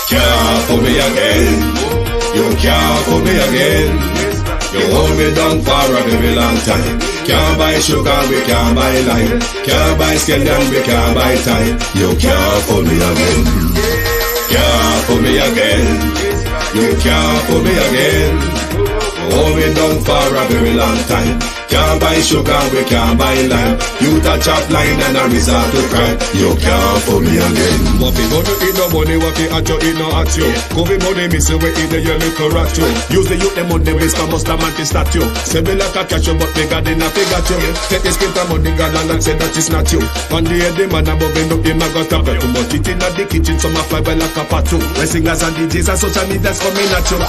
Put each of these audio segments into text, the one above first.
Can't fool me again. You can't fool me again. You hold me down for a very long time. Can't buy sugar, we can't buy lime. Can't buy scallion, we can't buy time. You can't fool me again. Can't fool me again. You can't fool me again. You hold me down for a very long time. Can't buy sugar, we can't buy lime. You touch up line and a resort to crime. You can't fool me again. What we go to eat no money, what we at you, eat no at you. Go be money, miss away in the year, look at you. Use the youth, the money, waste for most of man to statue. Say me like a catch you, but me got enough, they got you. Take the skin from money, God and say that it's not you. One day, the man above him, up him, I got up. Too much eating at the kitchen, some of fly by like a patu. When singers and DJs and social media's coming at you.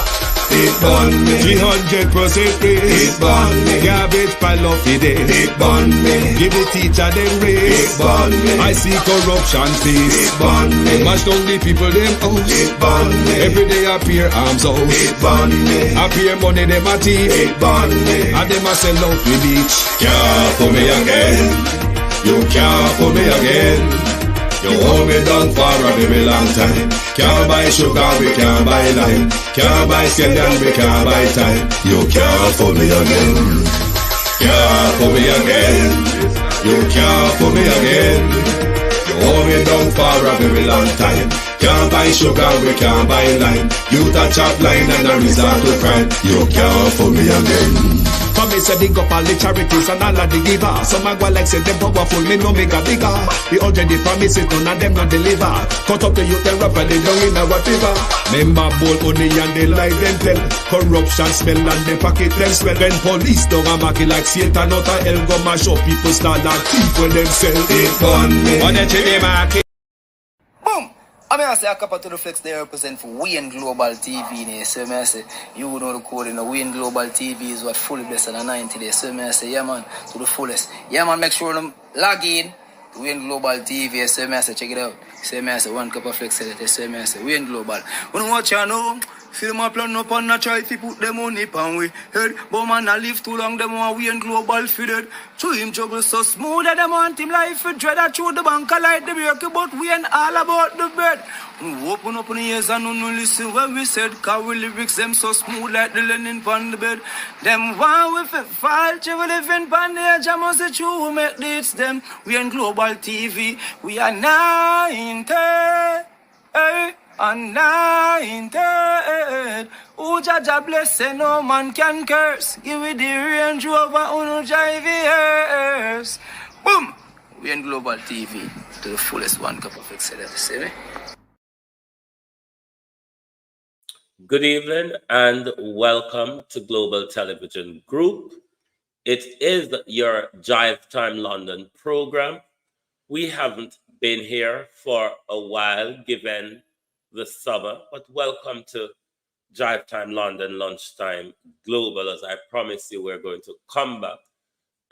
It burn me. 300% free. It burn me. Garbage pile of the day. It burn me. Give the teacher them raise. It burn me. I see corruption peace. It burn me. Mash down the people them house. It burn me. Every day appear arms out. It burn me. Appear money them a thief. It burn me. And them a sell out the beach. Can't fool me again. You can't fool me again. You hold me down for a very long time. Can't buy sugar, we can't buy lime. Can't buy scallion, we can't buy time. You can't fool me again. Can't fool me again. You can't fool me again. You hold me down for a very long time. Can't buy sugar, we can't buy lime. You touch up line and a resort to crime. You can't fool me again. For me say big up all the charities and all of the givers. Some a go like say them powerful, me no make a bigger. The already promises none of them not deliver. Cut up the youth and rapper they down in our river. Member bowl only and they lie them tell. Corruption smell and they pocket them swell. When police don't a market like Satan out of hell go mash up people start like thief when them sell. It burn me. On the chili market. Boom! I mean, I say a couple to the flex they represent for Wayne Global TV. There. So I say, you know the code in the Wayne Global TV is what fully blessed on 90 days. So I say, yeah man, to the fullest. Yeah man, make sure them log in to Wayne Global TV. So I say, check it out. So I say, one cup of flex. So I say, Wayne Global. When you watch you know, feel my plan up and not try to put them money on we head. But man, I live too long, them want Wayne Global fitted. To him juggle so smooth that them want him life for dread. I throw the bank, I like the break, but we ain't all about the bread. Open up on the ears and no listen when we said, cause we lyrics them so smooth like the linen on the bed. Them one with a fall, we live in on the edge, I must say true, we make this them. We in Global TV, we are 90, and 90. Who Jaja bless, say no man can curse. Give me the Range Rover, who no drive years. Boom! We in Global TV, to the fullest one cup of excellence, see me? Good evening and welcome to Global Television Group. It is your Drive Time London program. We haven't been here for a while given the summer, but welcome to Drive Time London Lunchtime Global. As I promised you, we're going to come back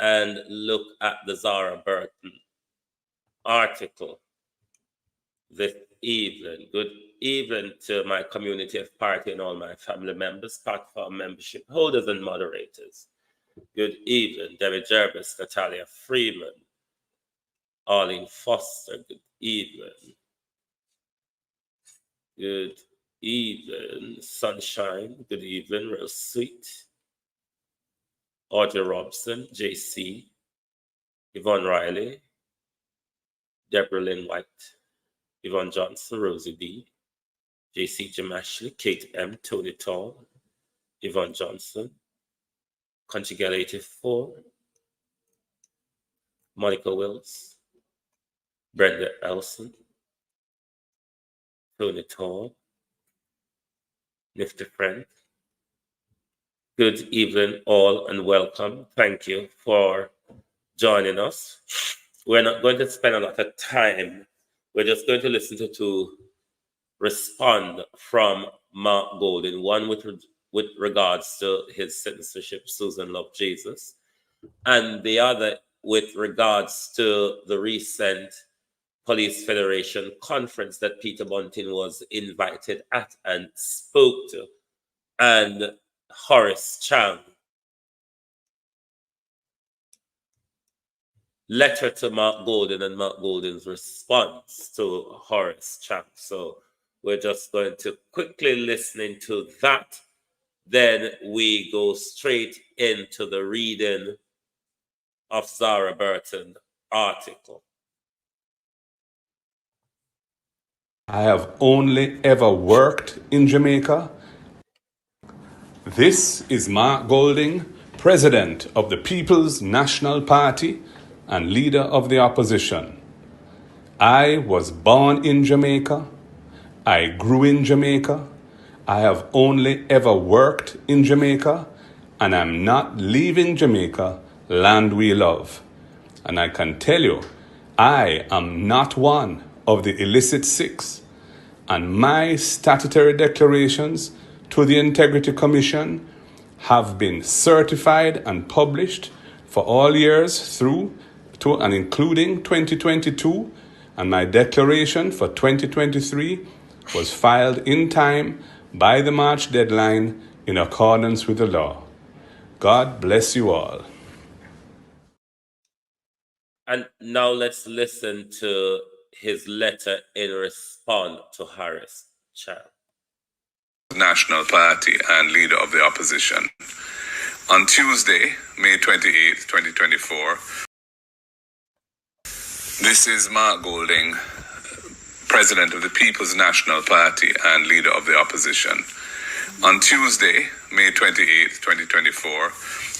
and look at the Zara Burton article this evening. Good evening to my community of party and all my family members, platform membership holders and moderators. Good evening, David Jervis, Natalia Freeman, Arlene Foster. Good evening. Good evening, Sunshine. Good evening, Real Sweet. Audrey Robson, JC, Yvonne Riley, Deborah Lynn White, Yvonne Johnson, Rosie B, JC Jim Ashley, Kate M, Tony Tall, Yvonne Johnson, Conchigel 84, Monica Wills, Brenda Elson, Tony Tall, Nifty Friend. Good evening, all, and welcome. Thank you for joining us. We're not going to spend a lot of time. We're just going to listen to respond from Mark Golden, one with regards to his citizenship, Susan Love Jesus, and the other with regards to the recent Police Federation conference that Peter Bunting was invited at and spoke to, and Horace Chang. Letter to Mark Golden and Mark Golden's response to Horace Chang. So We're just going to quickly listen to that. Then we go straight into the reading of Zara Burton article. I have only ever worked in Jamaica. This is Mark Golding, President of the People's National Party and Leader of the Opposition. I was born in Jamaica. I grew in Jamaica. I have only ever worked in Jamaica, and I'm not leaving Jamaica, land we love. And I can tell you, I am not one of the illicit six, and my statutory declarations to the Integrity Commission have been certified and published for all years through to and including 2022, and my declaration for 2023 was filed in time by the March deadline in accordance with the law. God bless you all. And now let's listen to his letter in response to Harris Chang. National Party and Leader of the Opposition. On Tuesday, May 28, 2024, this is Mark Golding, President of the People's National Party and Leader of the Opposition. On Tuesday, May 28, 2024,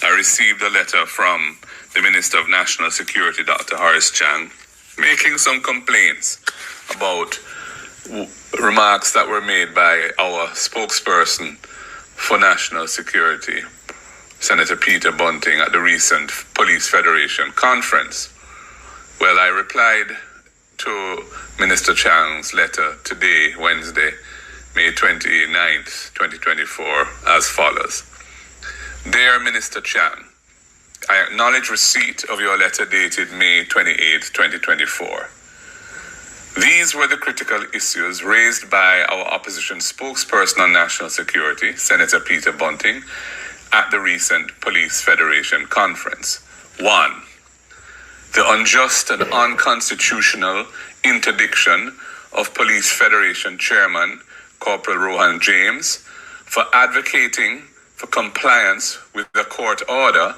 I received a letter from the Minister of National Security, Dr. Harris Chang, making some complaints about remarks that were made by our spokesperson for national security, Senator Peter Bunting, at the recent Police Federation conference. Well, I replied to Minister Chang's letter today, Wednesday, May 29th, 2024, as follows. Dear Minister Chang, I acknowledge receipt of your letter dated May 28, 2024. These were the critical issues raised by our opposition spokesperson on national security, Senator Peter Bunting, at the recent Police Federation conference. 1. The unjust and unconstitutional interdiction of Police Federation Chairman Corporal Rohan James for advocating for compliance with the court order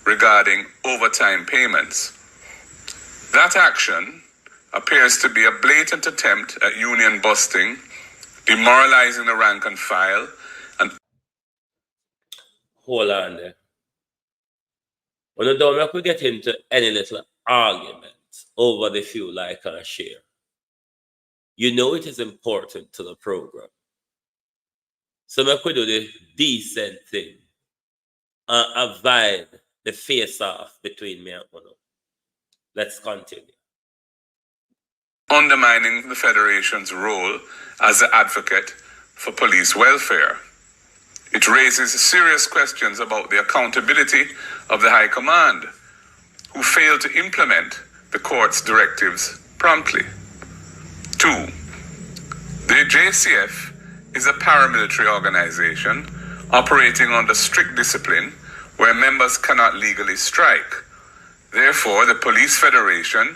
regarding overtime payments. That action appears to be a blatant attempt at union busting, demoralizing the rank and file, and... Hold on there. Well, don't make we get into any little argument over the few like and share. You know it is important to the program. So make we do the decent thing and avoid the face-off between me and Uno. Let's continue. Undermining the Federation's role as the advocate for police welfare. It raises serious questions about the accountability of the High Command, who failed to implement the court's directives promptly. 2. The JCF is a paramilitary organization operating under strict discipline where members cannot legally strike. Therefore, the Police Federation,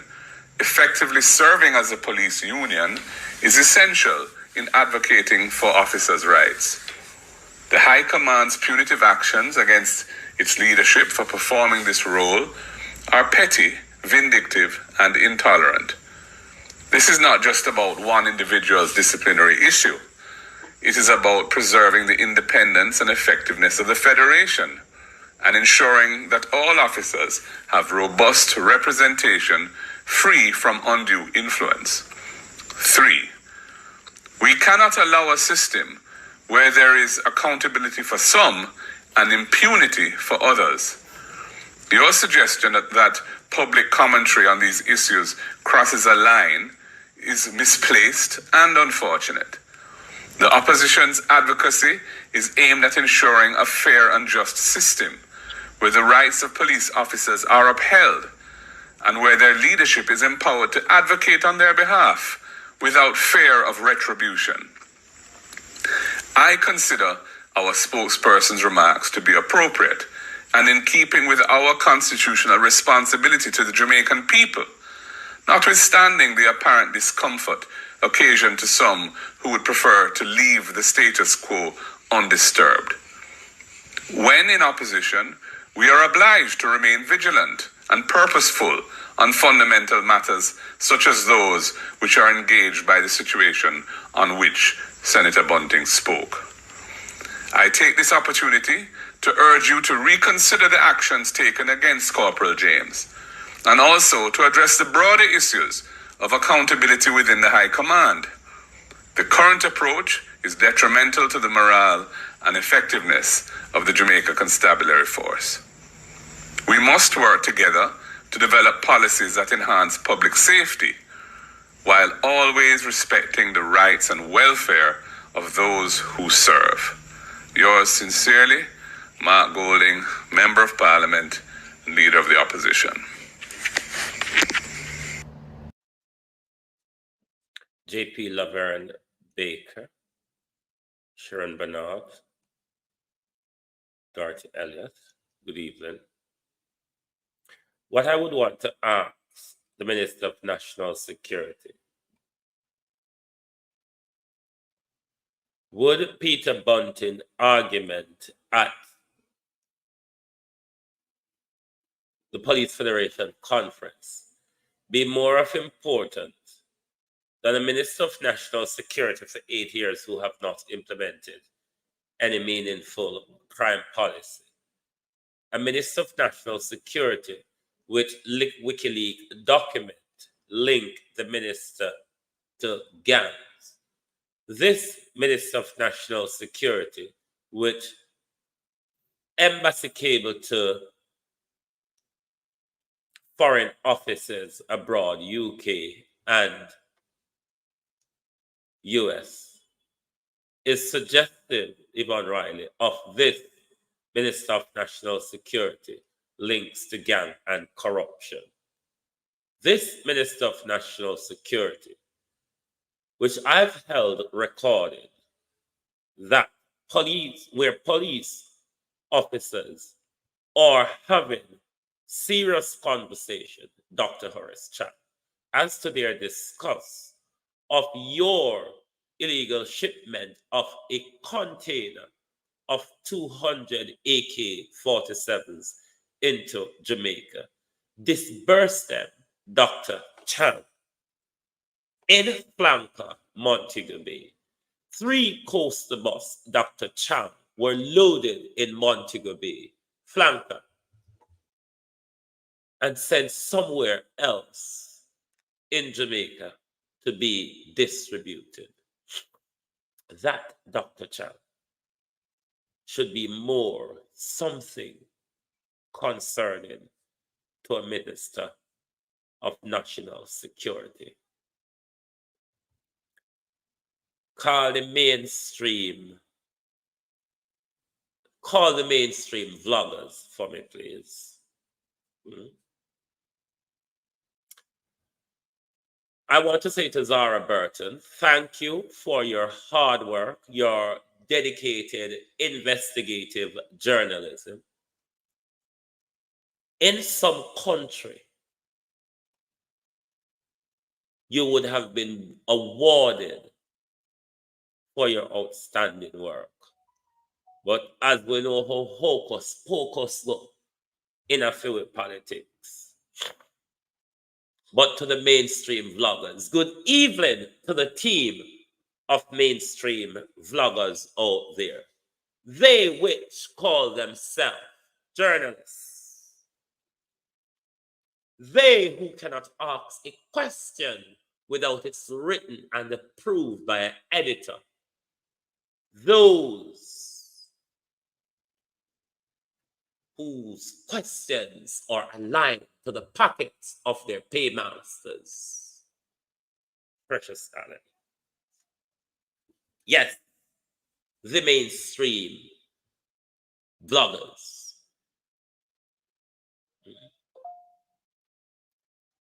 effectively serving as a police union, is essential in advocating for officers' rights. The High Command's punitive actions against its leadership for performing this role are petty, vindictive, and intolerant. This is not just about one individual's disciplinary issue. It is about preserving the independence and effectiveness of the Federation and ensuring that all officers have robust representation free from undue influence. 3. We cannot allow a system where there is accountability for some and impunity for others. Your suggestion that public commentary on these issues crosses a line is misplaced and unfortunate. The opposition's advocacy is aimed at ensuring a fair and just system where the rights of police officers are upheld and where their leadership is empowered to advocate on their behalf without fear of retribution. I consider our spokesperson's remarks to be appropriate and in keeping with our constitutional responsibility to the Jamaican people, notwithstanding the apparent discomfort occasion to some who would prefer to leave the status quo undisturbed. When in opposition, we are obliged to remain vigilant and purposeful on fundamental matters such as those which are engaged by the situation on which Senator Bunting spoke. I take this opportunity to urge you to reconsider the actions taken against Corporal James, and also to address the broader issues of accountability within the High Command. The current approach is detrimental to the morale and effectiveness of the Jamaica Constabulary Force. We must work together to develop policies that enhance public safety, while always respecting the rights and welfare of those who serve. Yours sincerely, Mark Golding, Member of Parliament and Leader of the Opposition. J.P. Laverne Baker, Sharon Bernard, Dorothy Elliott, good evening. What I would want to ask the Minister of National Security, would Peter Bunting's argument at the Police Federation conference be more of importance than a Minister of National Security for 8 years who have not implemented any meaningful crime policy? A Minister of National Security which WikiLeaks document link the minister to gangs. This Minister of National Security, which embassy cable to foreign offices abroad, UK and US, is suggestive, Yvonne Riley, of this Minister of National Security links to gang and corruption. This Minister of National Security, which I've held recorded, that where police officers are having serious conversation, Dr. Horace Chan, as to their discuss of your illegal shipment of a container of 200 AK-47s into Jamaica. Disperse them, Dr. Chan, in Flanker, Montego Bay. 3 coaster buses, Dr. Chan, were loaded in Montego Bay, Flanker, and sent somewhere else in Jamaica to be distributed. That, Dr. Chan, should be more something concerning to a Minister of National Security. Call the mainstream vloggers for me, please. I want to say to Zara Burton, thank you for your hard work, your dedicated investigative journalism. In some country, you would have been awarded for your outstanding work. But as we know how hocus pocus go in a field with politics. But to the mainstream vloggers, good evening to the team of mainstream vloggers out there. They which call themselves journalists. They who cannot ask a question without it's written and approved by an editor. Those whose questions are aligned to the pockets of their paymasters. Precious talent. Yes, the mainstream bloggers.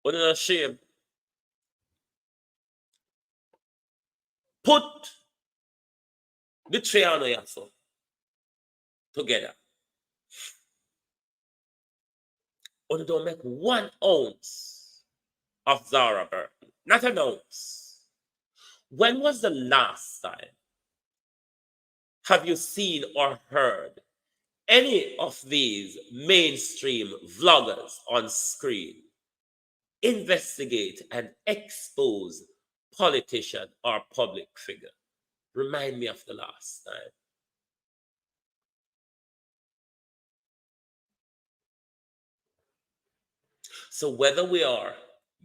What a shame. Put the Triano Yasso together. Or don't make 1 ounce of Zara Burton, not an ounce. When was the last time have you seen or heard any of these mainstream vloggers on screen investigate and expose politician or public figure? Remind me of the last time. So whether we are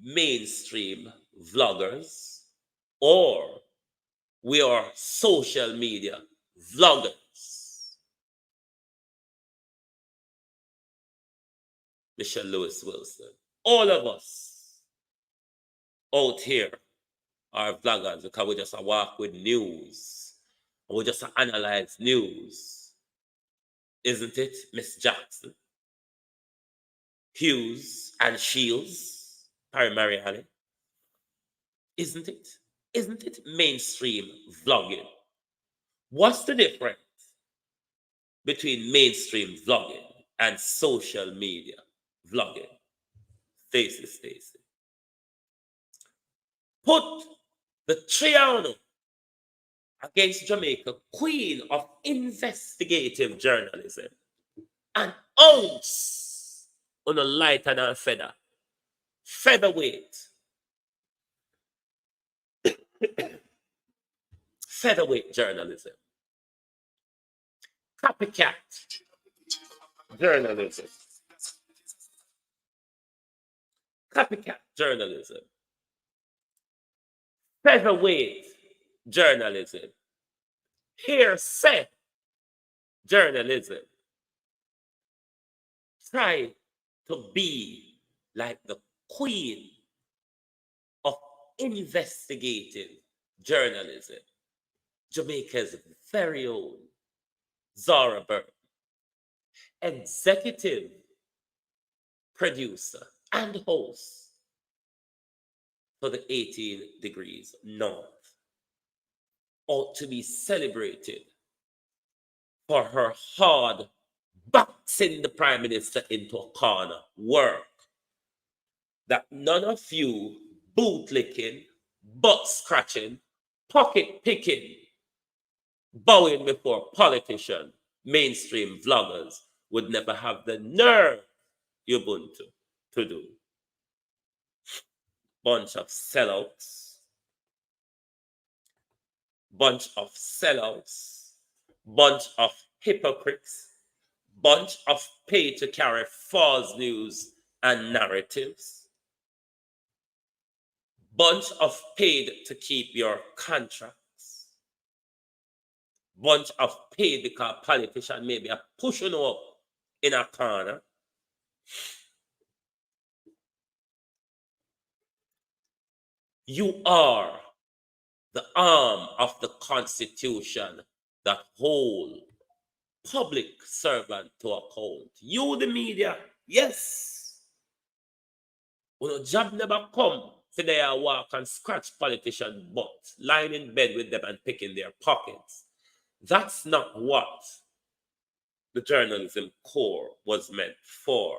mainstream vloggers or we are social media vloggers, Michelle Lewis Wilson, all of us out here are vloggers because we just walk with news. We just analyze news. Isn't it, Miss Jackson? Hughes and Shields, primarily. Isn't it? Isn't it mainstream vlogging? What's the difference between mainstream vlogging and social media vlogging? Stacy. Put the Triano against Jamaica, queen of investigative journalism, an ounce on a lighter than a feather, featherweight journalism, copycat journalism, featherweight journalism, hearsay journalism. Try to be like the queen of investigative journalism, Jamaica's very own Zara Byrne, executive producer and host for the 18 Degrees North, ought to be celebrated for her hard boxing the Prime Minister into a corner work that none of you bootlicking, butt scratching, pocket picking, bowing before politicians, mainstream vloggers would never have the nerve, Ubuntu, to do. Bunch of sellouts, bunch of hypocrites, bunch of pay to carry false news and narratives, bunch of paid to keep your contracts, bunch of paid because politician maybe are pushing up in a corner. You are the arm of the Constitution that hold public servant to account. You, the media, yes. When a job never come, so they are walk and scratch politician butts, lying in bed with them and picking their pockets. That's not what the journalism core was meant for.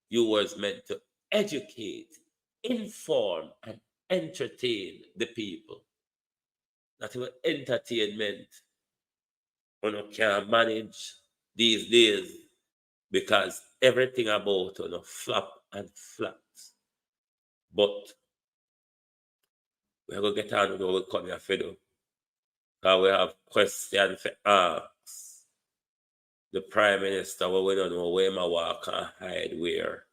You was meant to educate, inform, and entertain the people. Not even entertainment. You can't manage these days because everything about flop and flat. But we're going to get on with what we come here for do. Because we have questions to ask the Prime Minister, but we don't know where my walk and hide where.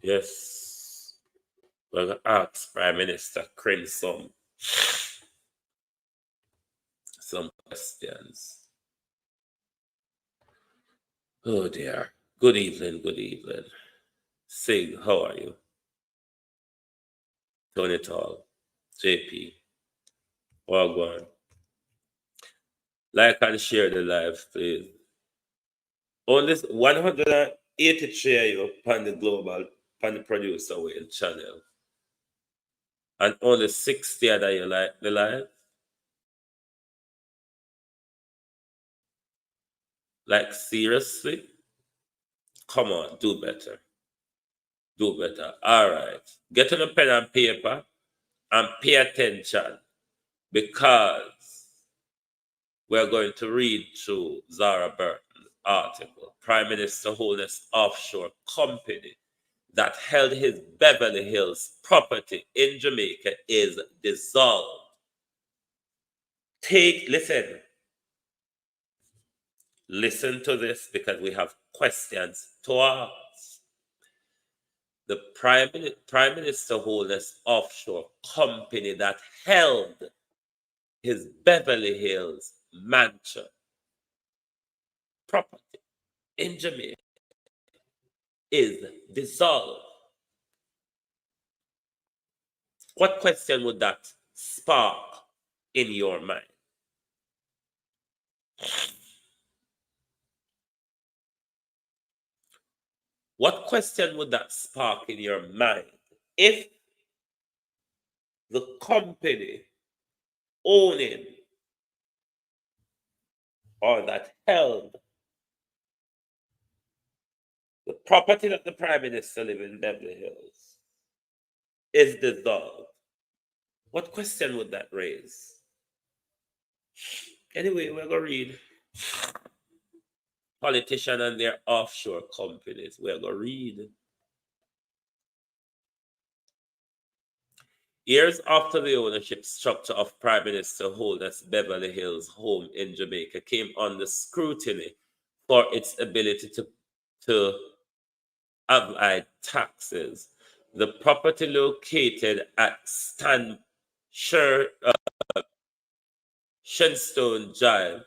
Yes. We're going to ask Prime Minister Crin some questions. Oh dear. Good evening. Sig, how are you? Tony Tall, JP, Wagwan. Like and share the live, please. Only 183 of you on the global, on the producer wheel channel. And only 60 that you like the live. Like seriously? Come on, do better. Do better. All right. Get on a pen and paper and pay attention, because we're going to read through Zara Burton's article. Prime Minister Holness Offshore Company that held his Beverly Hills property in Jamaica is dissolved. Listen to this, because we have questions to ask. The Prime Minister Holness Offshore Company that held his Beverly Hills mansion property in Jamaica is dissolved. What question would that spark in your mind? What question would that spark in your mind if the company owning or that held the property that the Prime Minister lives in Beverly Hills is dissolved? What question would that raise? Anyway, we're going to read politicians and their offshore companies. We're going to read. Years after the ownership structure of Prime Minister Holness' Beverly Hills home in Jamaica came under scrutiny for its ability to avoid taxes, the property located at Shenstone Drive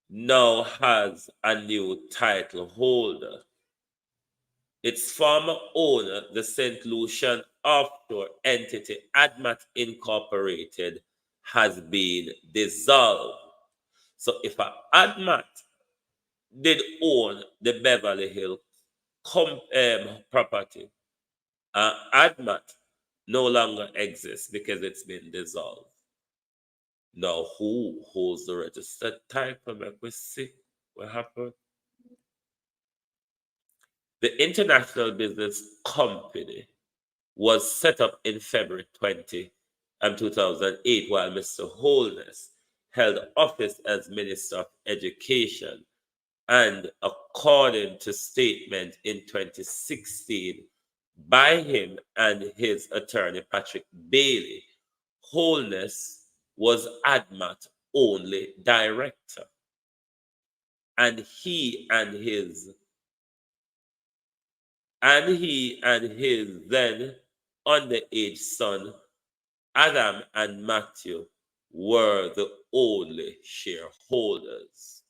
now has a new title holder. Its former owner, the St. Lucian offshore entity ADMAT Incorporated, has been dissolved. So if ADMAT did own the Beverly Hills property, ADMAT no longer exists because it's been dissolved. Now, who holds the registered title? Let me see what happened. The International Business Company was set up in February 2008, while Mr. Holness held office as Minister of Education. And according to statement in 2016 by him and his attorney, Patrick Bailey, Holness was ADMAT only director. And he and his then underage son, Adam and Matthew, were the only shareholders.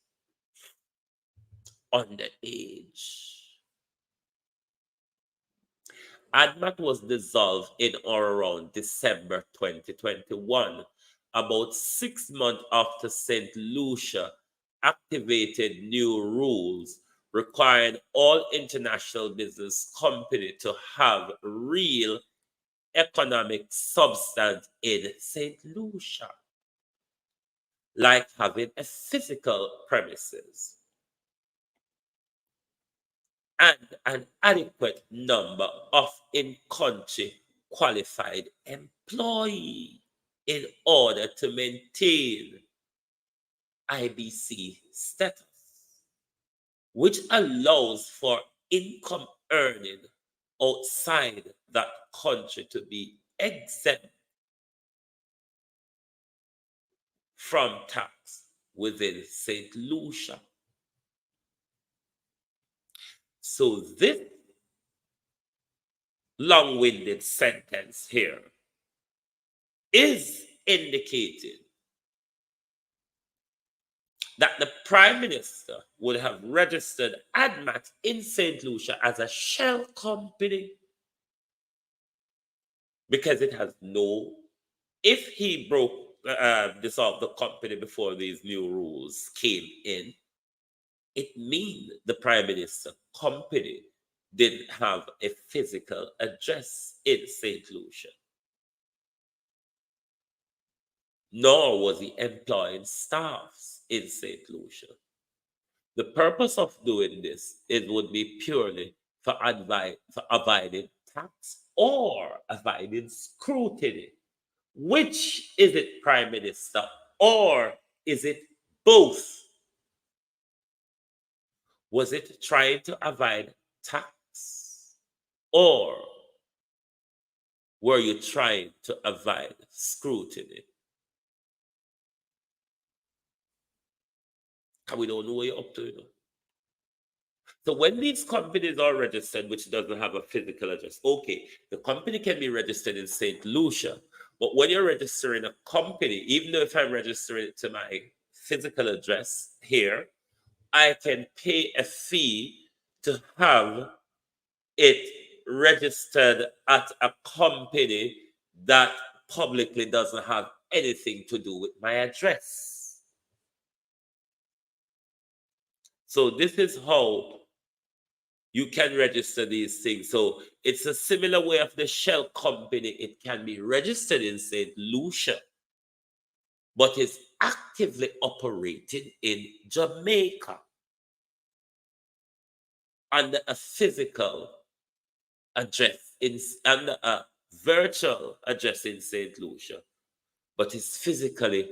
Underage. ADMAT was dissolved in or around December 2021, about 6 months after St. Lucia activated new rules requiring all international business companies to have real economic substance in St. Lucia, like having a physical premises and an adequate number of in-country qualified employees in order to maintain IBC status, which allows for income earning outside that country to be exempt from tax within St. Lucia. So this long-winded sentence here is indicating that the Prime Minister would have registered ADMAT in St. Lucia as a shell company, because it has no, if he dissolved the company before these new rules came in, it means the Prime Minister company didn't have a physical address in St. Lucia, nor was he employing staffs in St. Lucia. The purpose of doing this, it would be purely for avoiding tax or avoiding scrutiny. Which is it, Prime Minister, or is it both? Was it trying to avoid tax, or were you trying to avoid scrutiny? And we don't know what you're up to, you know. So when these companies are registered, which doesn't have a physical address, okay, the company can be registered in St. Lucia, but when you're registering a company, even though if I'm registering it to my physical address here, I can pay a fee to have it registered at a company that publicly doesn't have anything to do with my address. So this is how you can register these things. So it's a similar way of the shell company. It can be registered in St. Lucia, but it's actively operating in Jamaica under a physical address, under a virtual address in St. Lucia, but it's physically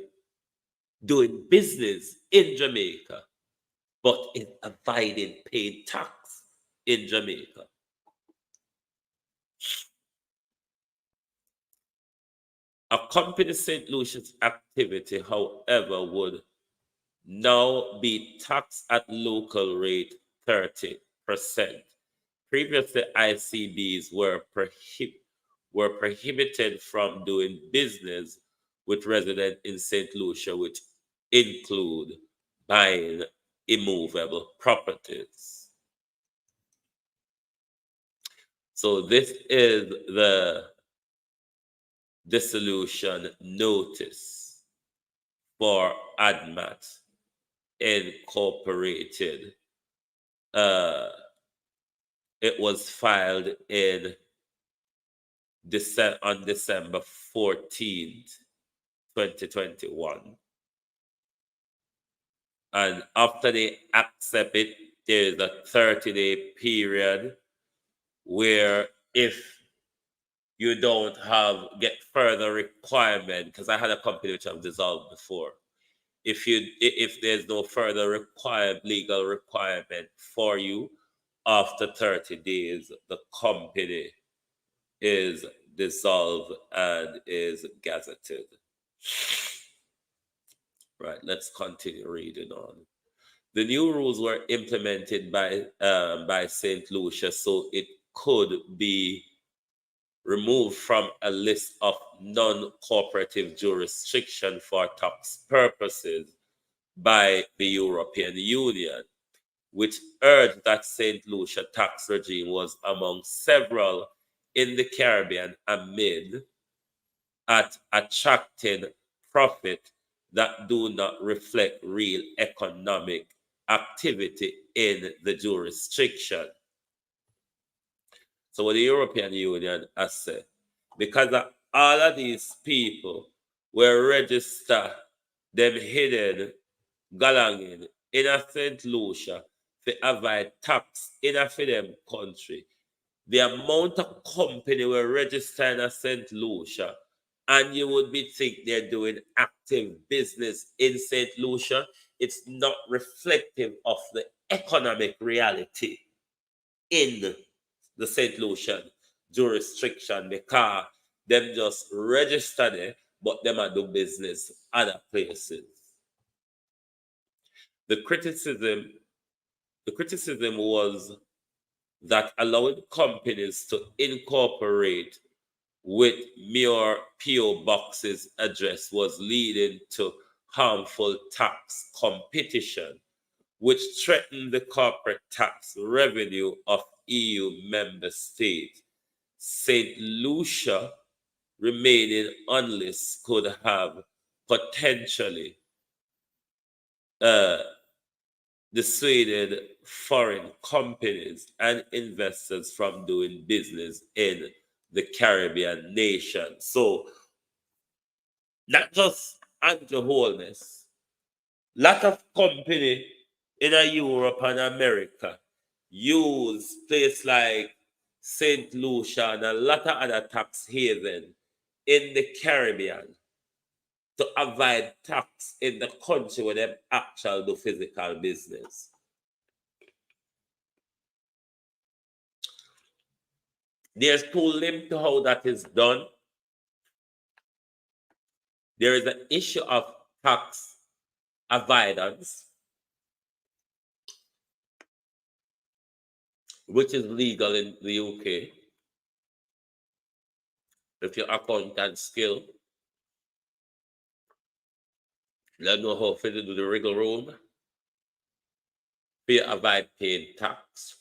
doing business in Jamaica, but it's avoiding paying tax in Jamaica. A company St. Lucia's activity, however, would now be taxed at local rate 30%. Previously, ICBs were prohibited from doing business with residents in St. Lucia, which include buying immovable properties. So this is the dissolution notice for ADMAT Incorporated. It was filed on December 14th, 2021. And after they accept it, there is a 30-day period where if you don't get further requirement, because I had a company which I've dissolved before. If there's no further legal requirement for you, after 30 days, the company is dissolved and is gazetted. Right, let's continue reading on. The new rules were implemented by St. Lucia, so it could be removed from a list of non-cooperative jurisdiction for tax purposes by the European Union, which urged that St. Lucia tax regime was among several in the Caribbean amid at attracting profit that do not reflect real economic activity in the jurisdiction. So what the European Union has said, because all of these people were registered, them hidden, galanging in a St. Lucia to avoid tax in a for them country. The amount of company were registered in a St. Lucia, and you would be think they're doing active business in St. Lucia, it's not reflective of the economic reality in the St. Lucian jurisdiction, because them just register there, but them are do business other places. The criticism was that allowing companies to incorporate with mere PO boxes address was leading to harmful tax competition, which threatened the corporate tax revenue of EU member states. St. Lucia remaining unless could have potentially dissuaded foreign companies and investors from doing business in the Caribbean nation. So, not just Andrew Holness, lot of company in Europe and America use places like St. Lucia and a lot of other tax haven in the Caribbean to avoid tax in the country where they actually do physical business. There's two limbs to how that is done. There is an issue of tax avoidance, which is legal in the UK. If your accountant skill, let know how to do the wriggle room, to avoid paying tax.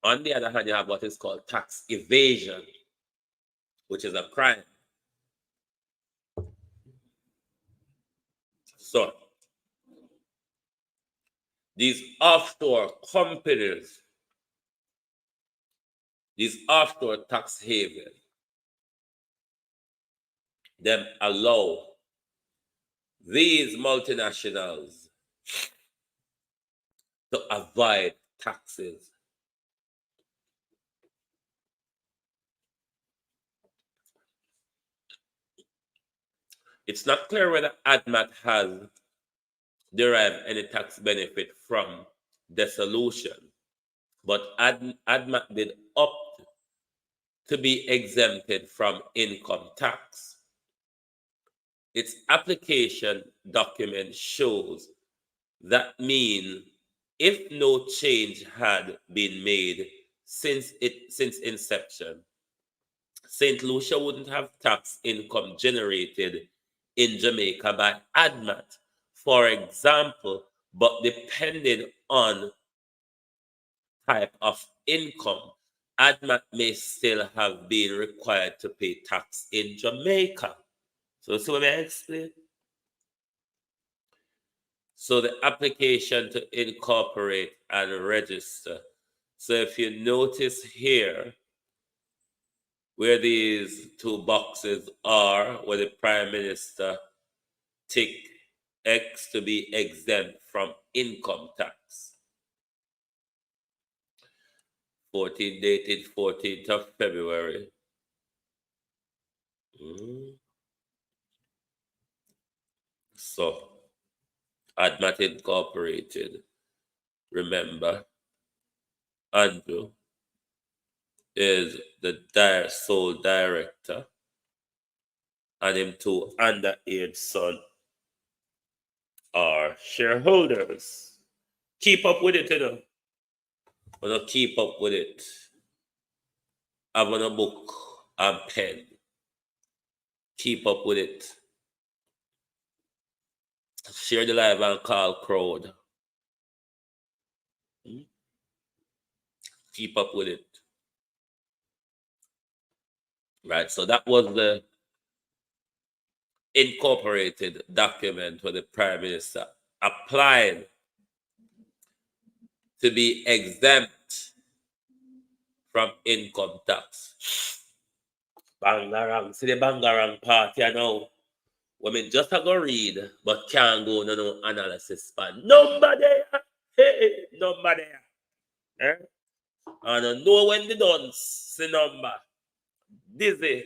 On the other hand, you have what is called tax evasion, which is a crime. So, these offshore companies, these offshore tax havens, them allow these multinationals to avoid taxes. It's not clear whether ADMAT has derived any tax benefit from the solution, but ADMAT did opt to be exempted from income tax. Its application document shows that means if no change had been made since inception, St. Lucia wouldn't have tax income generated in Jamaica by ADMAT, for example, but depending on type of income, ADMAT may still have been required to pay tax in Jamaica. So see what I explain? So the application to incorporate and register. So if you notice here, where these two boxes are, where the Prime Minister tick X to be exempt from income tax. dated 14th of February. So, ADMAT Incorporated. Remember, Andrew is the sole director, and him two underage son are shareholders. Keep up with it, you know. Wanna keep up with it. Have on a book and pen. Keep up with it. Share the live and call crowd. Keep up with it. Right, so that was the incorporated document where the Prime Minister applied to be exempt from income tax. Bangarang, see the Bangarang party, I know. Women just go read, but can't go no analysis span. Number there. Hey, number there. Eh? And I know when they don't see number. Dizzy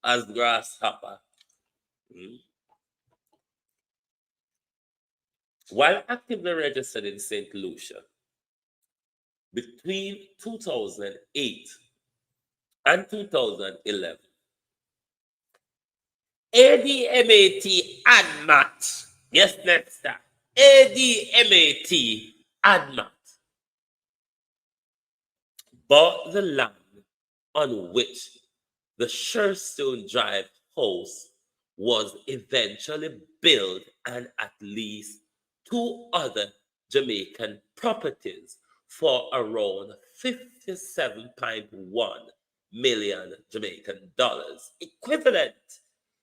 as grasshopper. While actively registered in St. Lucia, between 2008 and 2011, ADMAT, yes, next time, ADMAT bought the land on which the Sherstone Drive house was eventually built, and at least two other Jamaican properties for around 57.1 million Jamaican dollars, equivalent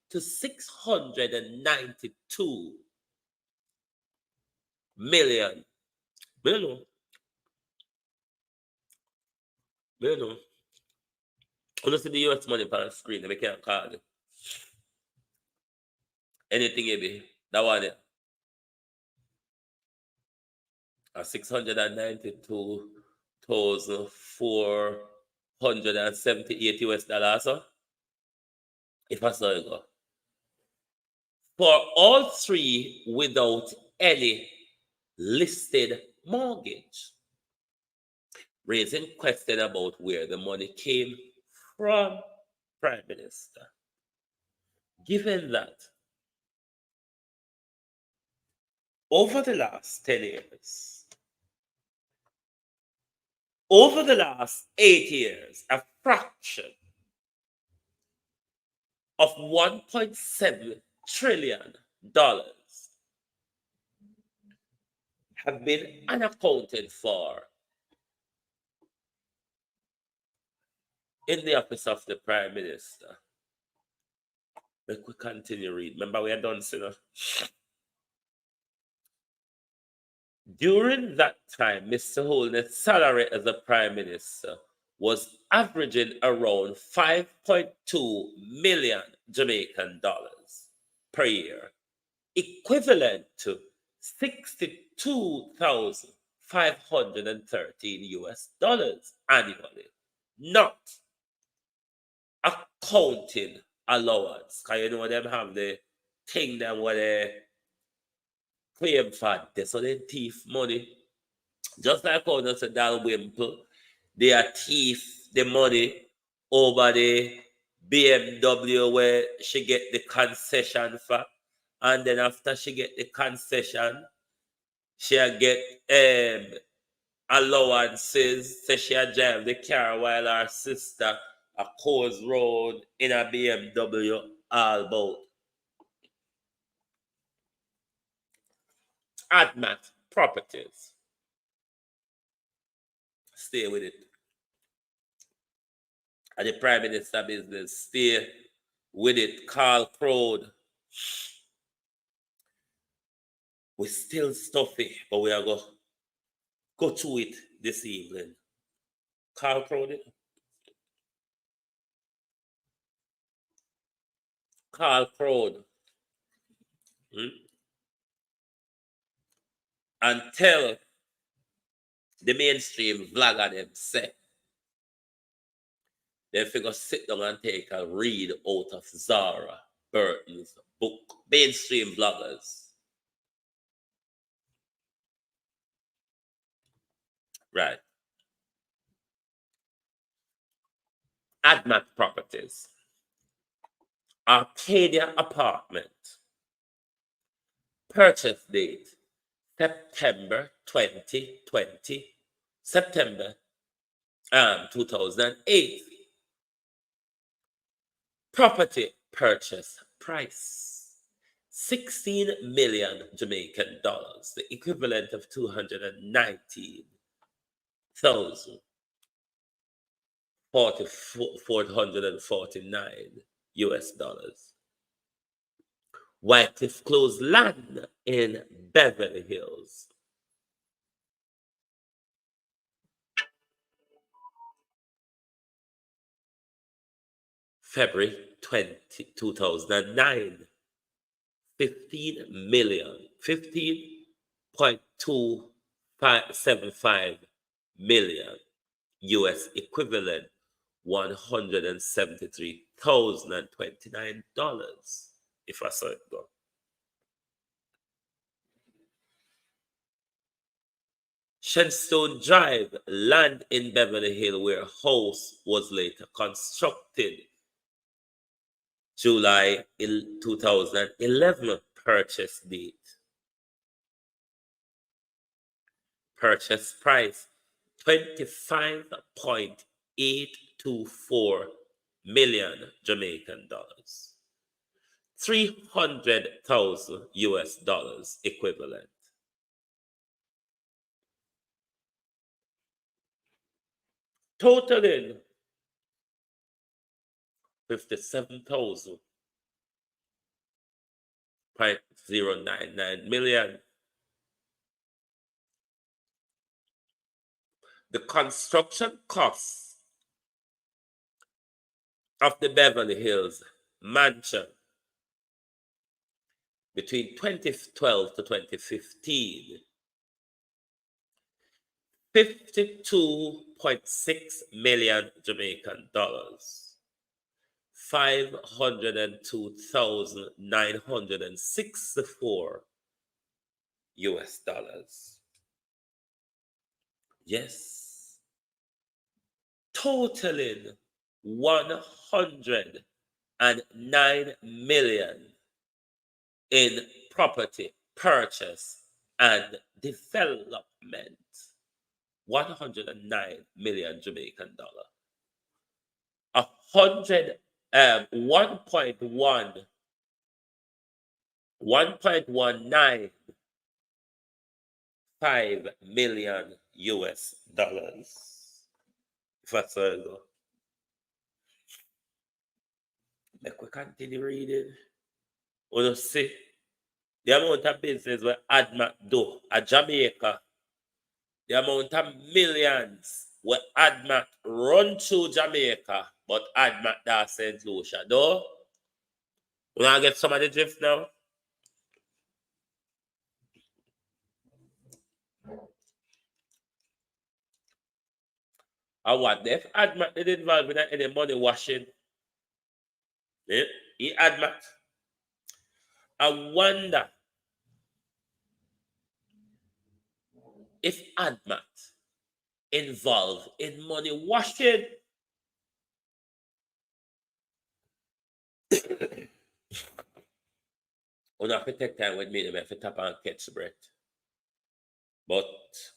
to 692 million. You know. When you see the US money on the screen, they can't call it. Anything you be, that one there. $692,478 US. So if I saw it go. For all three without any listed mortgage, raising question about where the money came from, Prime Minister. Given that over the last 10 years, over the last 8 years, a fraction of $1.7 trillion have been unaccounted for in the office of the Prime Minister. Let we continue read. Remember, we are done, sir. During that time, Mr. Holness' salary as a Prime Minister was averaging around 5.2 million Jamaican dollars per year, equivalent to 62,513 US dollars annually, not accounting allowance. Because you know them have the thing them where they claim for this, so they thief money. Just like how they say Dal Wimple, they are thief the money over the BMW where she get the concession for, and then after she get the concession, she'll get allowances, so she'll drive the car while her sister a Coast Road in a BMW all about. ADMAT properties. Stay with it. And the Prime Minister business, stay with it. Carl Crowd. We're still stuffy, but we are go to it this evening. Carl Crowd. Carl Crowd. And tell the mainstream vlogger them say they figure sit down and take a read out of Zara Burton's book. Mainstream vloggers. Right. ADMAT properties. Arcadia apartment. Purchase date September 2020. September 2008. Property purchase price 16 million Jamaican dollars, the equivalent of 219,449 US dollars. Whitecliff Close land in Beverly Hills. February 2009, 15.275 million US equivalent, $173,029, if I saw it go. Shenstone Drive, land in Beverly Hills where a house was later constructed. July 2011 purchase date. Purchase price 25.824 million Jamaican dollars. 300,000 US dollars equivalent. Totaling 57,000.099 million. The construction costs of the Beverly Hills mansion between 2012 to 2015 52.6 million Jamaican dollars, 502,964 US dollars. Yes, totaling 109 million in property purchase and development. 109 million Jamaican dollar. 1.19 million US dollars. If I saw it go. Make we continue reading. We'll see the amount of business where ADMAT do at Jamaica, the amount of millions where ADMAT run through Jamaica, but ADMAT does St. Lucia. Though, we want to get some of the drift now. And what if ADMAT did involved in any money washing? Yeah, he ADMAT. I wonder if ADMAT involved in money washing. We have to take time with me, we have to tap and catch breath. But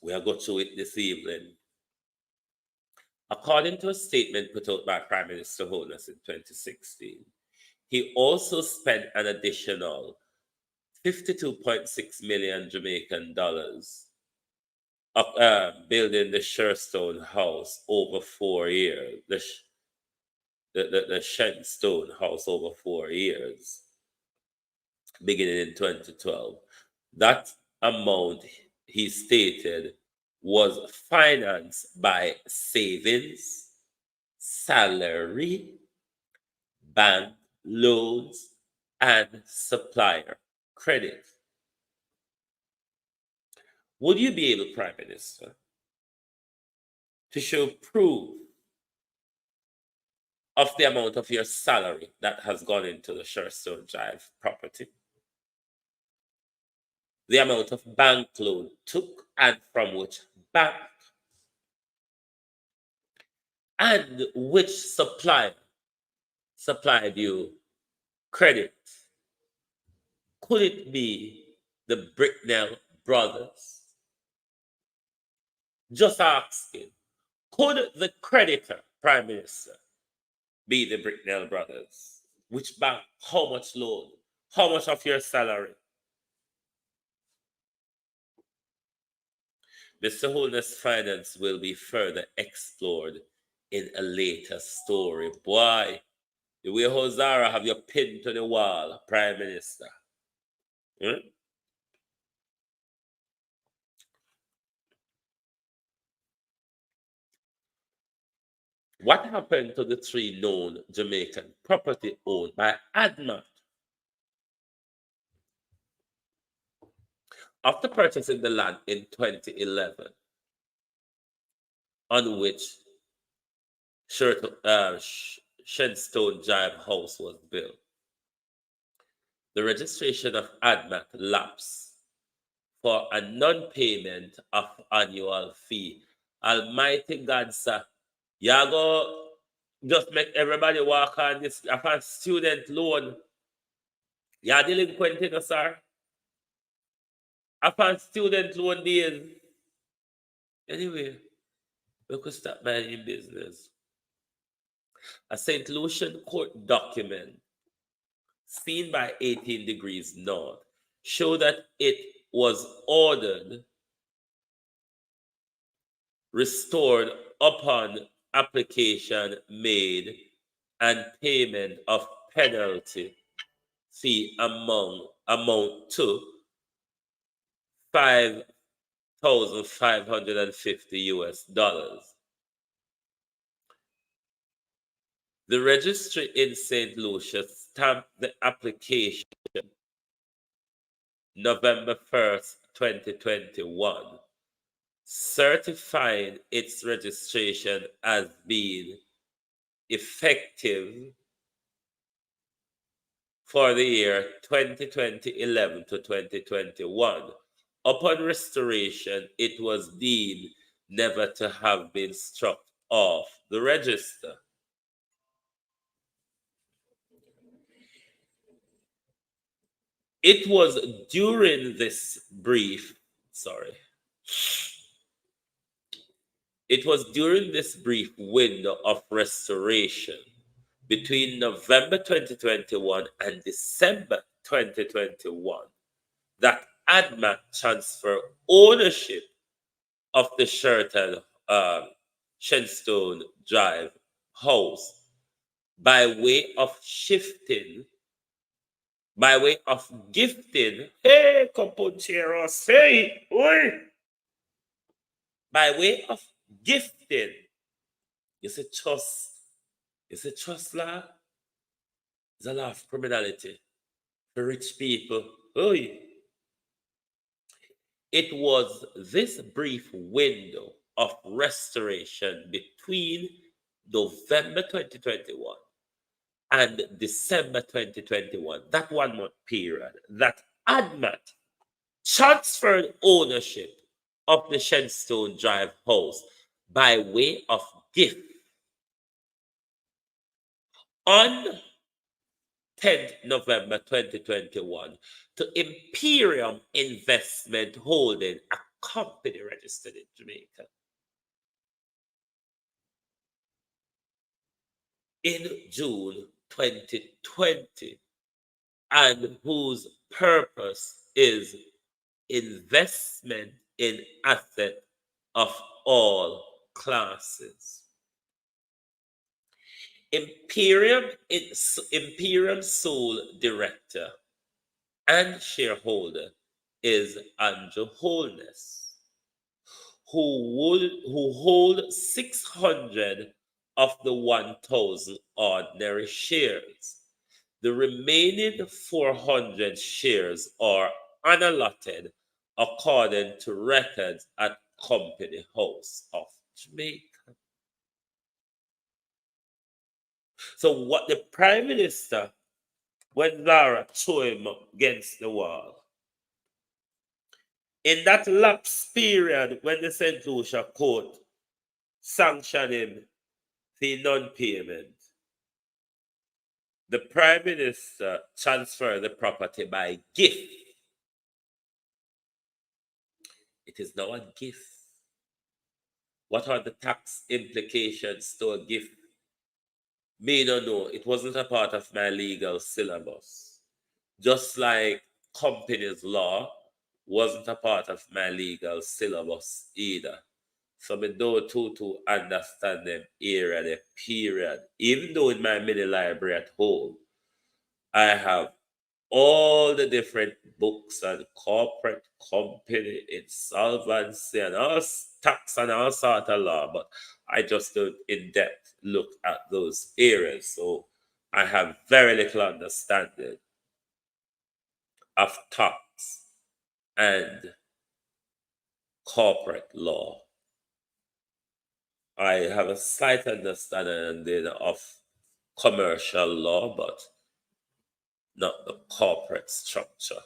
we are going through it this evening. According to a statement put out by Prime Minister Holness in 2016, he also spent an additional 52.6 million Jamaican dollars building the Sherstone house over 4 years. The Shenstone house over 4 years, beginning in 2012. That amount, he stated, was financed by savings, salary, bank loans, and supplier credit. Would you be able, Prime Minister, to show proof of the amount of your salary that has gone into the Sherstone Drive property? The amount of bank loan took and from which bank? And which supplier supplied you credit? Could it be the Bricknell brothers? Just asking, could the creditor, Prime Minister, be the Bricknell brothers? Which bank? How much loan? How much of your salary? Mr. Holness' finance will be further explored in a later story. Boy, the way Hozara have your pin to the wall, Prime Minister. What happened to the 3 known Jamaican property owned by ADMAT? After purchasing the land in 2011, on which Shenstone Drive house was built, the registration of ADMAT lapsed for a non-payment of annual fee. Almighty God, sir, you go just make everybody walk on this upon student loan. You're delinquent, you know, sir. Upon student loan days. Anyway, we could start minding business. A St. Lucian court document seen by 18 Degrees North showed that it was ordered restored upon application made and payment of penalty fee amount to $5,550 US. The registry in St. Lucia stamped the application November 1st, 2021, certifying its registration as being effective for the year 2011 to 2021. Upon restoration, it was deemed never to have been struck off the register. It was during this brief window of restoration between November 2021 and December 2021 that ADMAT transferred ownership of the Shenstone Drive house by way of gifting, hey, compañeros, hey, oi, by way of gifting, it's a trust law, it's a law of criminality for rich people, oi. It was this brief window of restoration between November 2021 and December 2021, that 1 month period, that ADMAT transferred ownership of the Shenstone Drive house by way of gift on 10th November 2021 to Imperium Investment Holding, a company registered in Jamaica. In June 2020, and whose purpose is investment in assets of all classes. Imperium sole director and shareholder is Andrew Holness, who hold 600 of the 1,000 ordinary shares. The remaining 400 shares are unallotted according to records at Company House of Jamaica. So what the Prime Minister, when Lara threw him against the wall, in that lapse period when the St. Lucia court sanctioned him for non-payment, the Prime Minister transferred the property by gift. It is now a gift. What are the tax implications to a gift? Me don't know. It wasn't a part of my legal syllabus. Just like companies law wasn't a part of my legal syllabus either. So I don't to understand them area, the period. Even though in my mini library at home, I have all the different books and corporate company, insolvency and all tax and all sort of law, but I just don't in-depth look at those areas. So I have very little understanding of tax and corporate law. I have a slight understanding of commercial law, but not the corporate structure.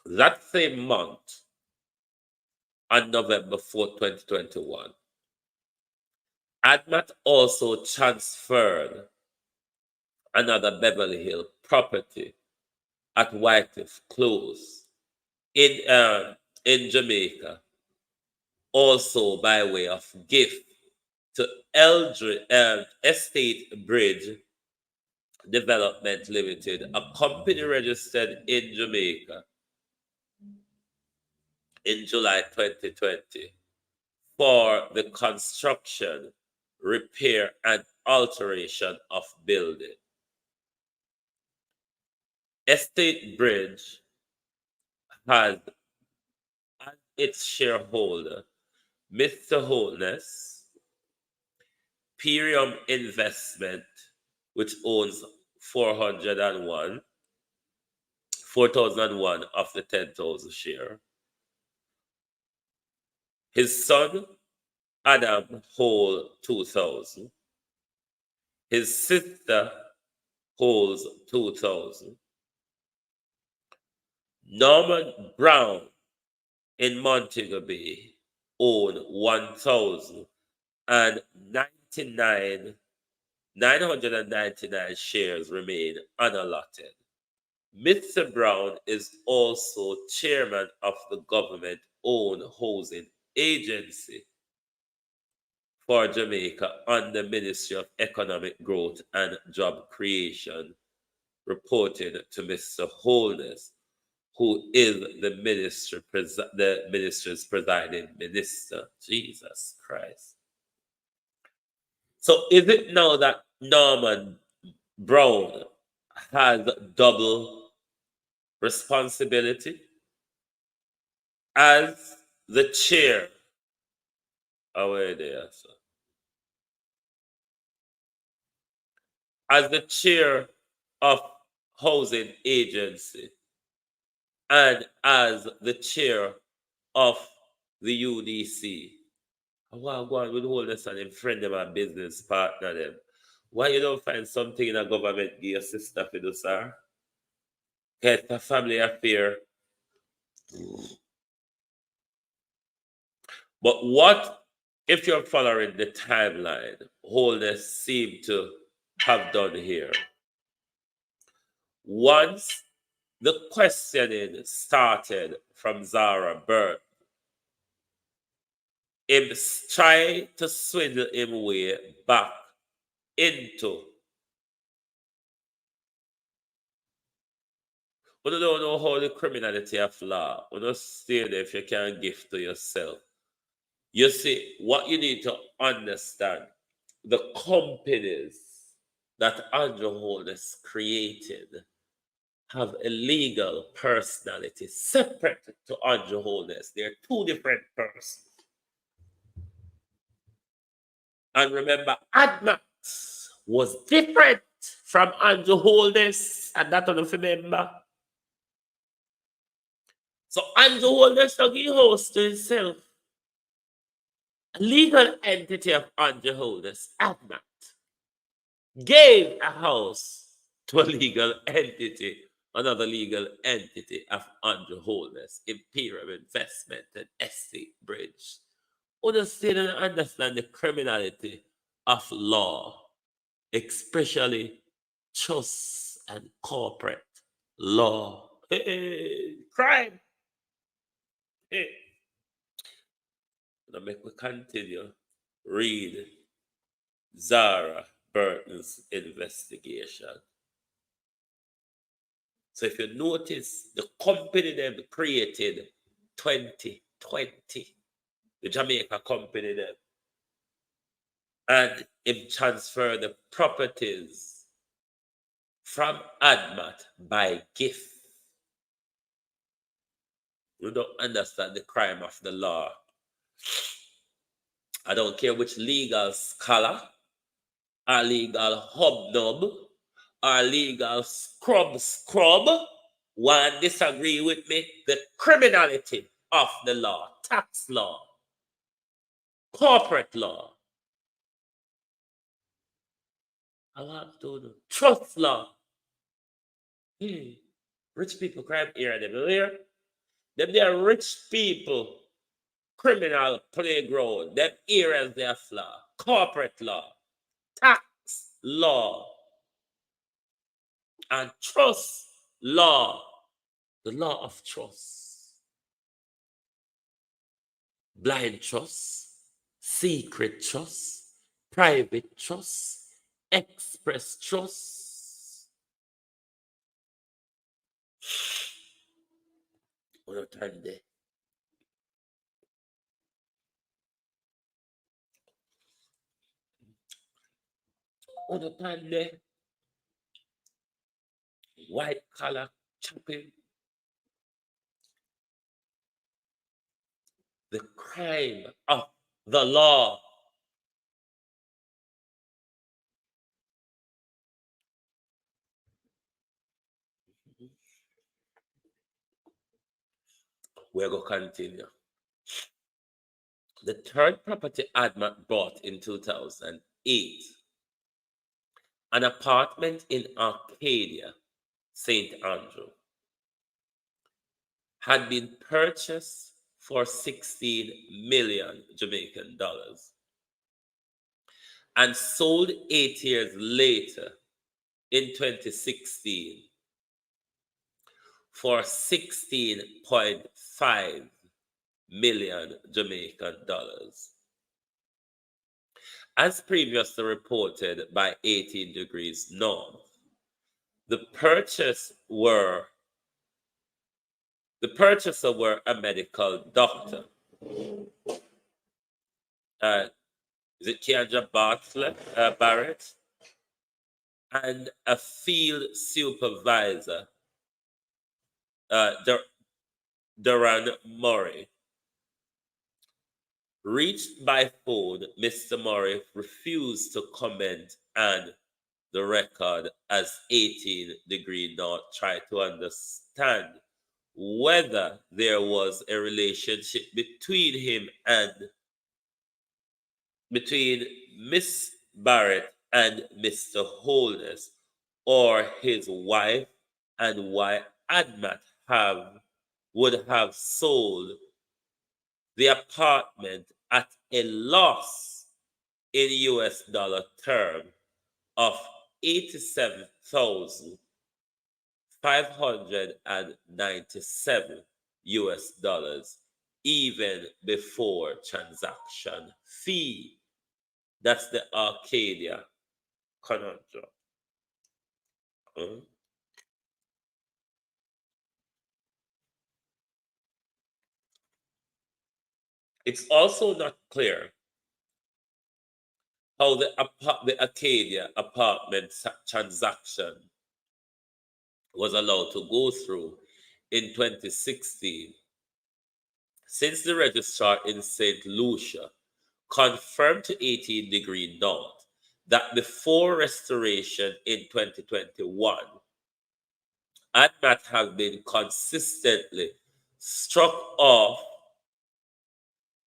That same month, on November 4, 2021, ADMAT also transferred another Beverly Hill property at Whitecliff Close in Jamaica, also by way of gift to Estate Bridge Development Limited, a company registered in Jamaica in July 2020 for the construction, repair, and alteration of building. Estate Bridge has as its shareholder Mr. Holness, Imperium Investment, which owns 401, 4,001 of the 10,000 share. His son, Adam, hold 2,000. His sister holds 2,000. Norman Brown in Montego Bay own 999 shares remain unallotted. Mr. Brown is also chairman of the government-owned housing agency for Jamaica under Ministry of Economic Growth and Job Creation, reported to Mr. Holness, who is the minister's presiding minister. Jesus Christ. So is it now that Norman Brown has double responsibility as the chair? Away there, sir. As the chair of housing agency and as the chair of the UDC. I want to go on with Holness and him friend them and business partner them. Why you don't find something in a government give your sister for do, sir? It's a family affair. But what if you're following the timeline Holness seemed to have done here? Once the questioning started from Zara Burt, him try to swindle him way back into. We don't know how the criminality of law. We don't stay there if you can't give to yourself. You see, what you need to understand, the companies that Andrew Holness created have a legal personality separate to Andrew Holness. They're two different persons. And remember, ADMAT was different from Andrew Holness, and that I don't remember. So Andrew Holness took his house to himself. A legal entity of Andrew Holness, ADMAT, gave a house to a legal entity, another legal entity of Andrew Holness, Imperial Investment and Estate Bridge. Understand and understand the criminality of law, especially trust and corporate law. Crime. Now make me continue. Read Zara Burton's investigation. So if you notice, the company them created 2020. The Jamaica company them. And it transferred the properties from ADMAT by gift. You don't understand the crime of the law. I don't care which legal scholar, or legal hobnob, or legal scrub want disagree with me. The criminality of the law, tax law, corporate law, I want to know trust law. Rich people crime here, them here. Them they are rich people, criminal playground. Them areas they are flaw. Corporate law, tax law, and trust law. The law of trust. Blind trust, secret trust, private trust, express trust. Unatande. Unatande. White collar chopping. The crime of the law. We're going to continue. The third property ADMAT bought in 2008, an apartment in Arcadia, St. Andrew, had been purchased for 16 million Jamaican dollars and sold 8 years later in 2016 for 16.5 million Jamaican dollars. As previously reported by 18 Degrees North, the purchaser were a medical doctor. Is it Kianja Barrett? And a field supervisor, Duran Murray. Reached by phone, Mr. Murray refused to comment on the record as 18 Degree North tried to understand whether there was a relationship between Miss Barrett and Mr. Holness, or his wife, and why ADMAT would have sold the apartment at a loss in US dollar term of $87,597 US dollars, even before transaction fee. That's the Arcadia conundrum. It's also not clear how the Arcadia apartment transaction was allowed to go through in 2016, since the registrar in St. Lucia confirmed to 18 Degree North that before restoration in 2021, ADMAT have been consistently struck off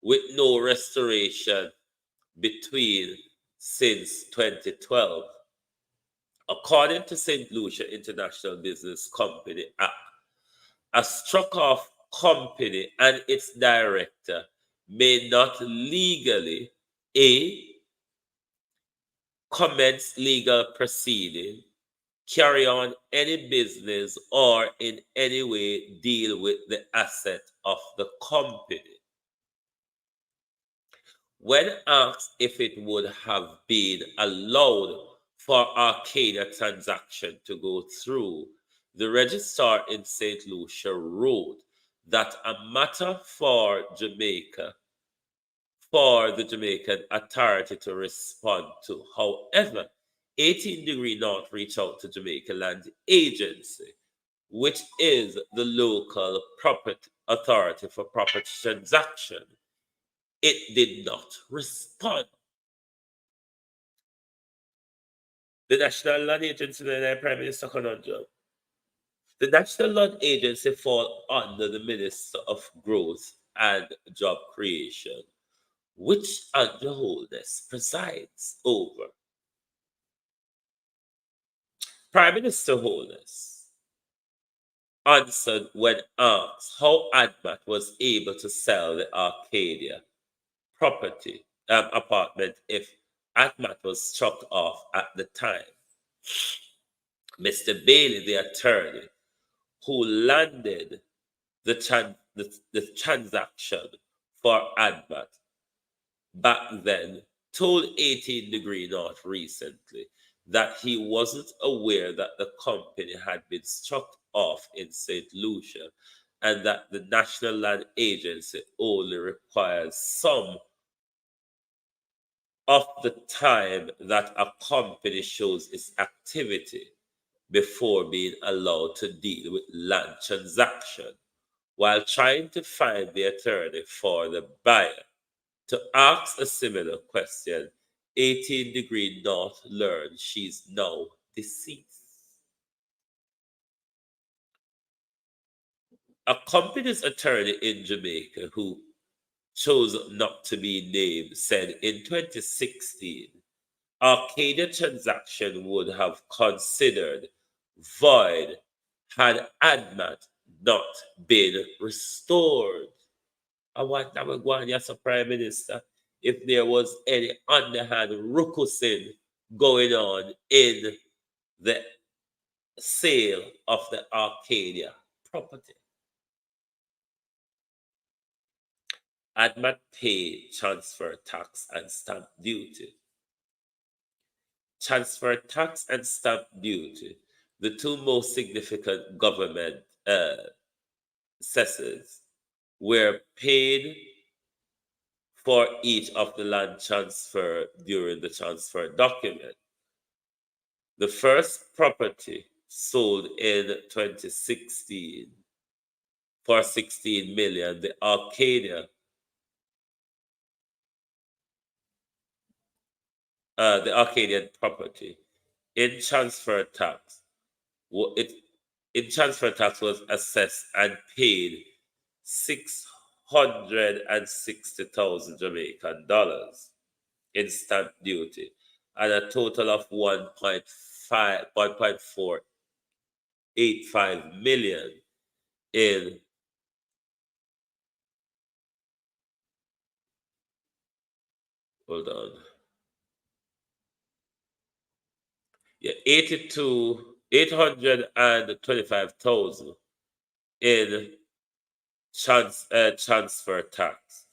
with no restoration between since 2012. According to St. Lucia International Business Company Act, a struck off company and its director may not legally commence legal proceeding, carry on any business, or in any way deal with the asset of the company. When asked if it would have been allowed for Arcadia transaction to go through, the registrar in St. Lucia wrote that a matter for the Jamaican authority to respond to. However, 18 Degree North reached out to Jamaica Land Agency, which is the local property authority for property transaction. It did not respond. The National Land Agency and the Prime Minister conundrum. The National Land Agency falls under the Minister of Growth and Job Creation, which Andrew Holness presides over. Prime Minister Holness answered when asked how ADMAT was able to sell the Arcadia apartment if ADMAT was struck off at the time. Mr. Bailey, the attorney who landed the transaction for ADMAT back then, told 18 Degree North recently that he wasn't aware that the company had been struck off in St. Lucia and that the National Land Agency only requires some of the time that a company shows its activity before being allowed to deal with land transaction. While trying to find the attorney for the buyer to ask a similar question, 18 Degree North learned she's now deceased. A company's attorney in Jamaica who chose not to be named said in 2016, Arcadia transaction would have considered void had ADMAT not been restored. I want that would go on, yes, Prime Minister, if there was any underhand ruckusing going on in the sale of the Arcadia property. ADMAT paid transfer tax and stamp duty. Transfer tax and stamp duty, the two most significant government cesses, were paid for each of the land transfer during the transfer document. The first property sold in 2016 for 16 million, the Arcadian property in transfer tax. In transfer tax was assessed and paid 660,000 Jamaican dollars in stamp duty and a total of 1.485 million in hold on. Yeah, 825,000 in transfer tax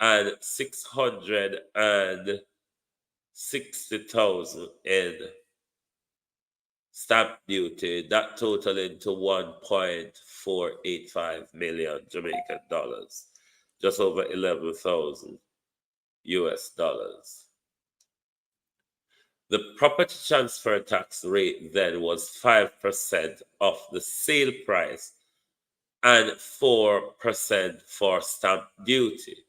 and 660,000 in stamp duty, that totaling to 1.485 million Jamaican dollars, just over 11,000 US dollars. The property transfer tax rate then was 5% of the sale price and 4% for stamp duty.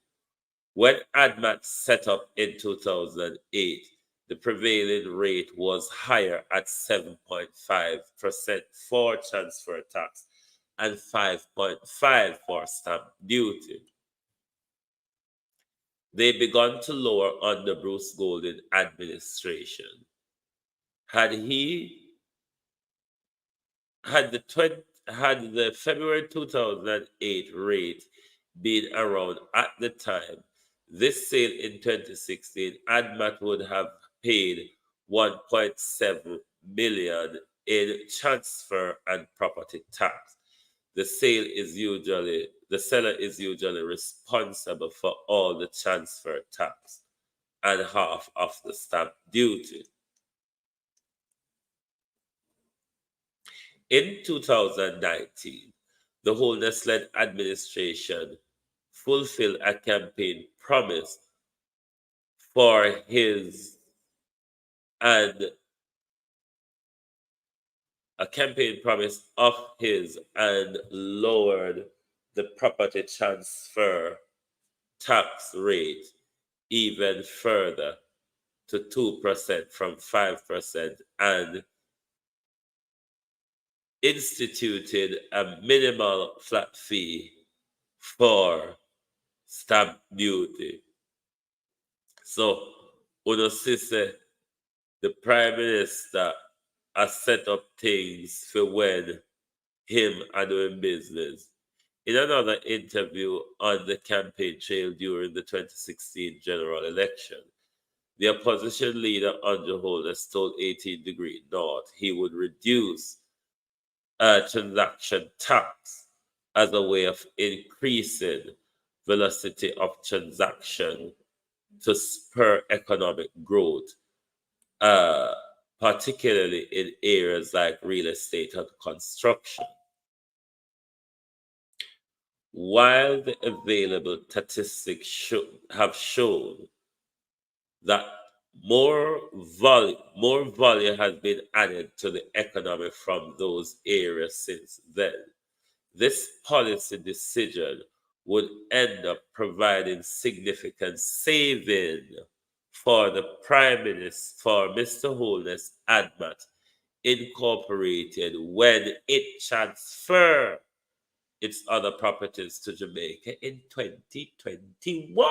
When ADMAT set up in 2008, the prevailing rate was higher at 7.5% for transfer tax and 5.5% for stamp duty. They began to lower under Bruce Golding administration. Had the February 2008 rate been around at the time, this sale in 2016, ADMAT would have paid 1.7 million in transfer and property tax. The seller is usually responsible for all the transfer tax and half of the stamp duty. In 2019, the Holness-led administration fulfilled a campaign promise of his and lowered the property transfer tax rate even further to 2% from 5% and instituted a minimal flat fee for stamp duty. So, uno see the Prime Minister has set up things for when him are doing business. In another interview on the campaign trail during the 2016 general election, the opposition leader Andrew Holness told 18 Degree North he would reduce transaction tax as a way of increasing velocity of transaction to spur economic growth, particularly in areas like real estate and construction. While the available statistics have shown that more value has been added to the economy from those areas since then, this policy decision would end up providing significant saving for the Prime Minister, for Mr. Holness ADMAT Incorporated when it transfers its other properties to Jamaica in 2021.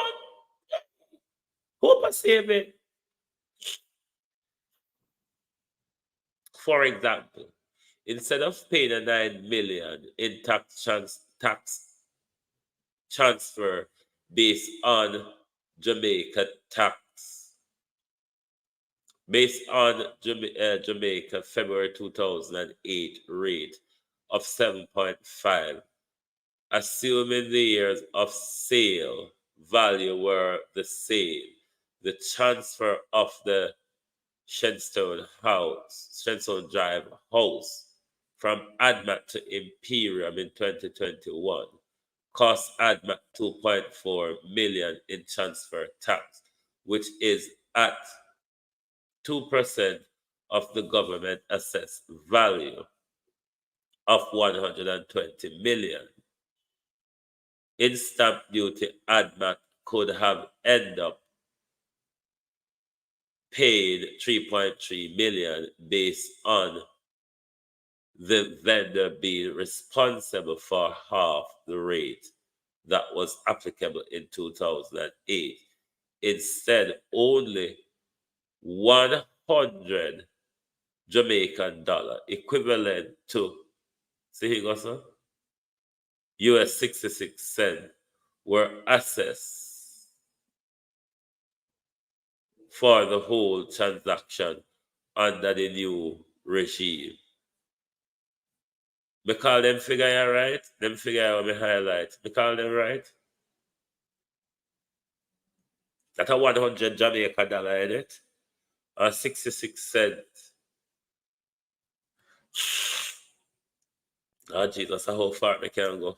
Hope I save it. For example, instead of paying a 9 million in tax transfer based on Jamaica tax, based on Jamaica February 2008 rate of 7.5, assuming the years of sale value were the same, the transfer of the Shenstone Drive house from ADMAT to Imperium in 2021 cost ADMAT 2.4 million in transfer tax, which is at 2% of the government assessed value of 120 million. In stamp duty, ADMAT could have ended up paid 3.3 million based on the vendor being responsible for half the rate that was applicable in 2008. Instead, only 100 Jamaican dollar, equivalent to, see here, sir, US 66 cents, were assessed for the whole transaction under the new regime. Me call them figure right, them figure me highlight. Me call them right. That a 100 Jamaica dollar in it, or 66 cents. Oh Jesus, how far me can go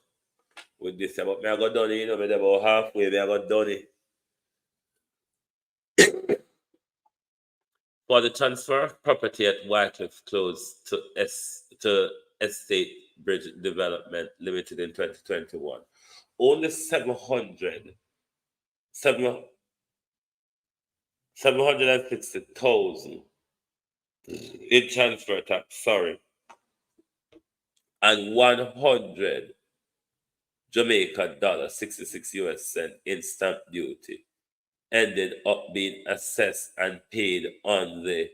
with this? But me I got done, me about halfway, me I got done. For the transfer of property at Wycliffe Close to Estate Bridge Development Limited in 2021, only 760,000 in transfer tax, and 100 Jamaican dollar, 66 US cent in stamp duty ended up being assessed and paid on the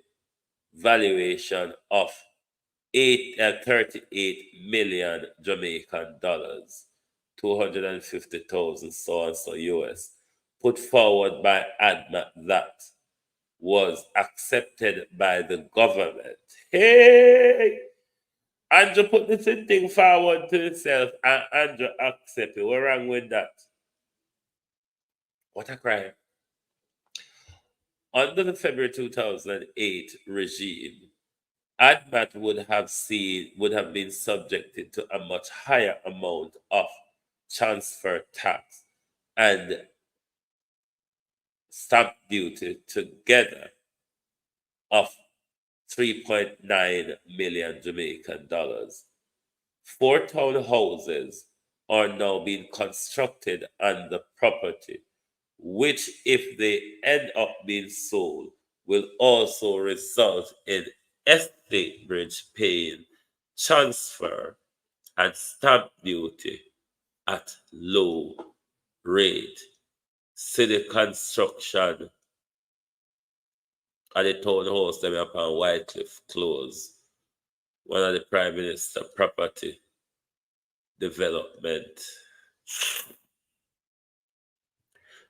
valuation of 38 million Jamaican dollars, 250,000 so and so US, put forward by ADMAT that was accepted by the government. Hey! Andrew put this thing forward to itself and Andrew accepted. What's wrong with that? What a crime. Under the February 2008 regime, ADMAT would have been subjected to a much higher amount of transfer tax and stamp duty together of 3.9 million Jamaican dollars. 4 townhouses are now being constructed on the property, which, if they end up being sold, will also result in Estate Bridge paying transfer and stamp duty at low rate. City construction at the townhouse them upon Wycliffe Close, one of the Prime Minister property development.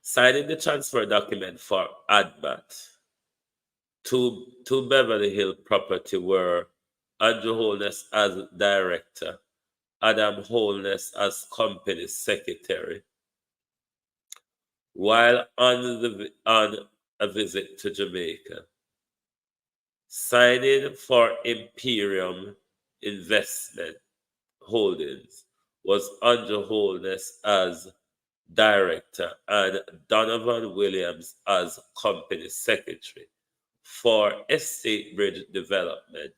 Signing the transfer document for ADMAT to Beverly Hill property were Andrew Holness as director, Adam Holness as company secretary. While on a visit to Jamaica, signing for Imperium Investment Holdings was Andrew Holness as director and Donovan Williams as company secretary. For Estate Bridge Development,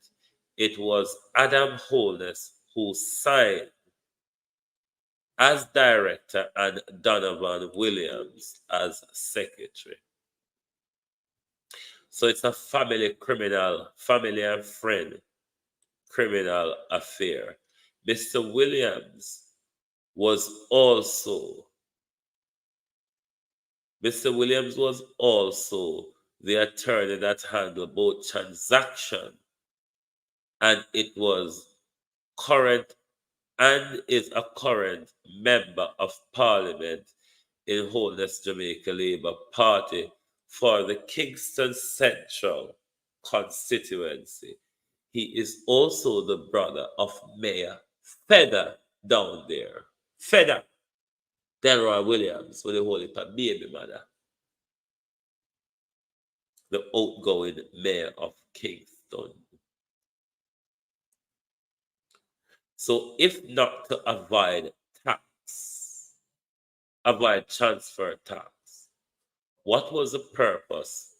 it was Adam Holness who signed as director and Donovan Williams as secretary. So it's a family and friend criminal affair. Mr. Williams was also, Mr. Williams was also the attorney that handled both transactions, and it was current and is a current member of parliament in Holness, Jamaica Labour Party for the Kingston Central constituency. He is also the brother of Mayor Feather down there. Feather, Delroy Williams, with the holy baby mother, the outgoing mayor of Kingston. So, if not to avoid transfer tax, what was the purpose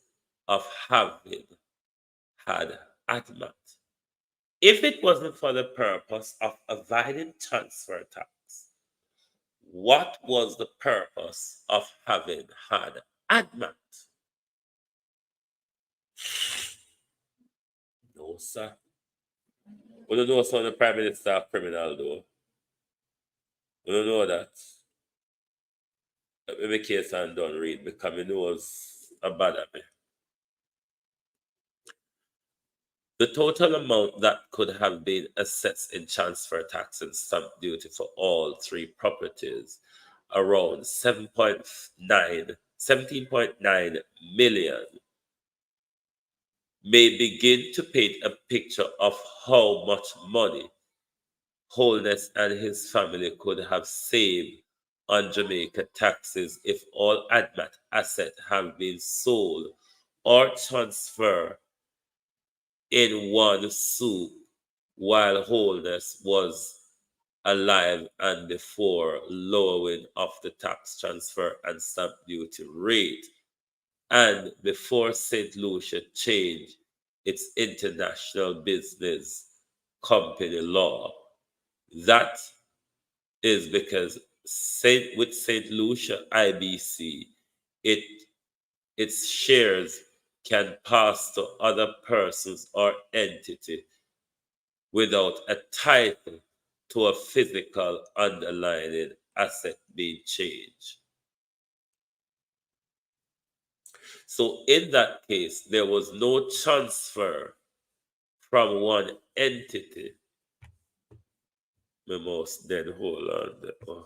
of having had ADMAT? If it wasn't for the purpose of avoiding transfer tax, what was the purpose of having had ADMAT? No, sir. We don't know some of the Prime Minister are criminal, though. We don't know that. Every case and done read because he knows a bad at me. The total amount that could have been assessed in transfer tax and stamp duty for all three properties, around 17.9 million, may begin to paint a picture of how much money Holness and his family could have saved on Jamaica taxes if all ADMAT assets have been sold or transferred in one swoop while Holness was alive and before lowering of the tax transfer and stamp duty rate, and before St. Lucia changed its international business company law. That is because with St. Lucia IBC, its shares can pass to other persons or entity without a title to a physical underlying asset being changed. So in that case, there was no transfer from one entity. My mouse dead, hold on.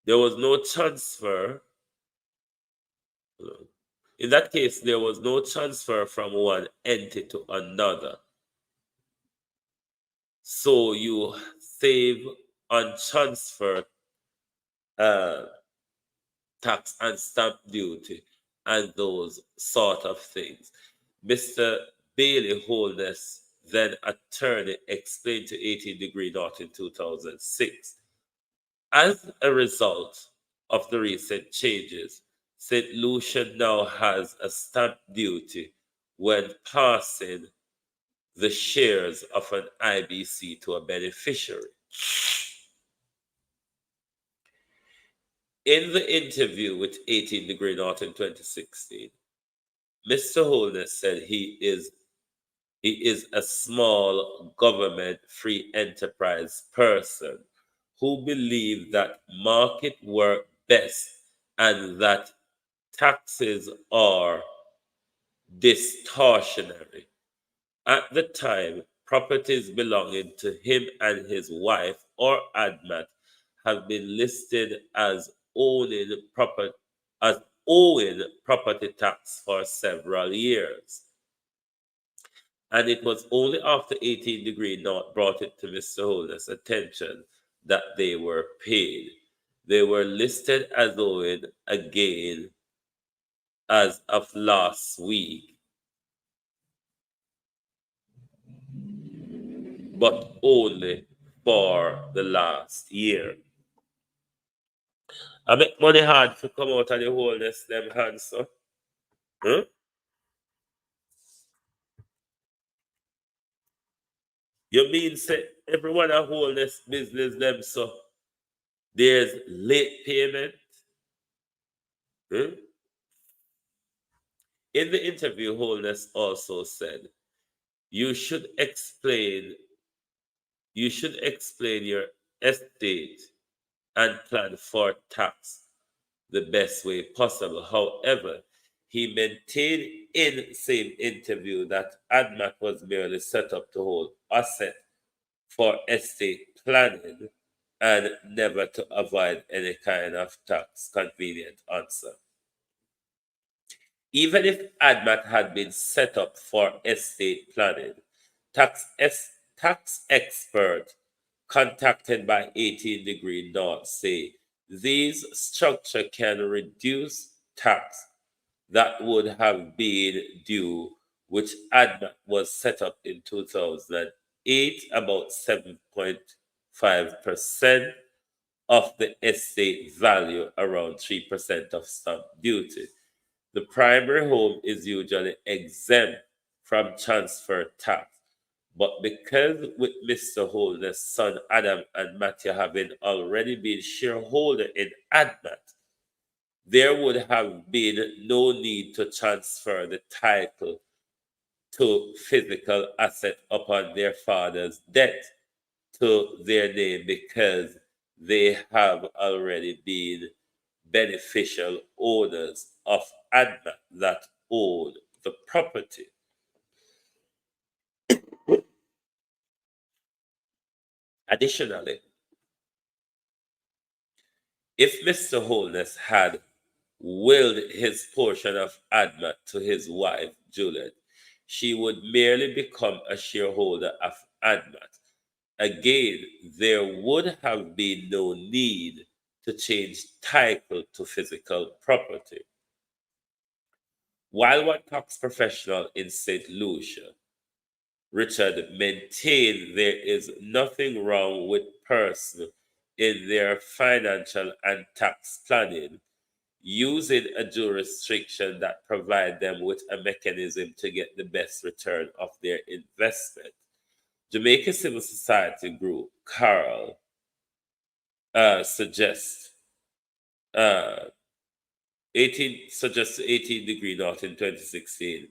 There was no transfer. In that case, there was no transfer from one entity to another. So you save on transfer tax and stamp duty and those sort of things. Mr. Bailey Holness, then attorney, explained to 18 Degree North in 2006. As a result of the recent changes, St. Lucia now has a stamp duty when passing the shares of an IBC to a beneficiary. In the interview with 18 Degree North in 2016, Mr. Holness said he is a small government free enterprise person who believes that market work best and that taxes are distortionary. At the time, properties belonging to him and his wife or ADMAT have been listed as owing property tax for several years. And it was only after 18 Degree North brought it to Mr. Holness' attention that they were paid. They were listed as owing again as of last week, but only for the last year. I make money hard to come out of the Holness them hands, so. Huh? You mean say everyone a Holness business them, so there's late payment? Huh? In the interview, Holness also said, you should explain your estate and plan for tax the best way possible. However, he maintained in the same interview that ADMAT was merely set up to hold asset for estate planning and never to avoid any kind of tax. Convenient answer. Even if ADMAT had been set up for estate planning, tax expert contacted by 18 Degree North say these structure can reduce tax that would have been due, which ADMAT was set up in 2008, about 7.5% of the estate value, around 3% of stamp duty. The primary home is usually exempt from transfer tax, but because with Mr. Holness' son Adam and Matthew having already been shareholder in ADMAT, there would have been no need to transfer the title to physical asset upon their father's death to their name, because they have already been beneficial owners of ADMAT that own the property. Additionally, if Mr. Holness had willed his portion of ADMAT to his wife, Juliet, she would merely become a shareholder of ADMAT. Again, there would have been no need to change title to physical property. While one tax professional in St. Lucia, Richard, maintained there is nothing wrong with persons in their financial and tax planning using a jurisdiction that provides them with a mechanism to get the best return of their investment. Jamaica Civil Society Group, Carl, suggests 18 Degree North in 2016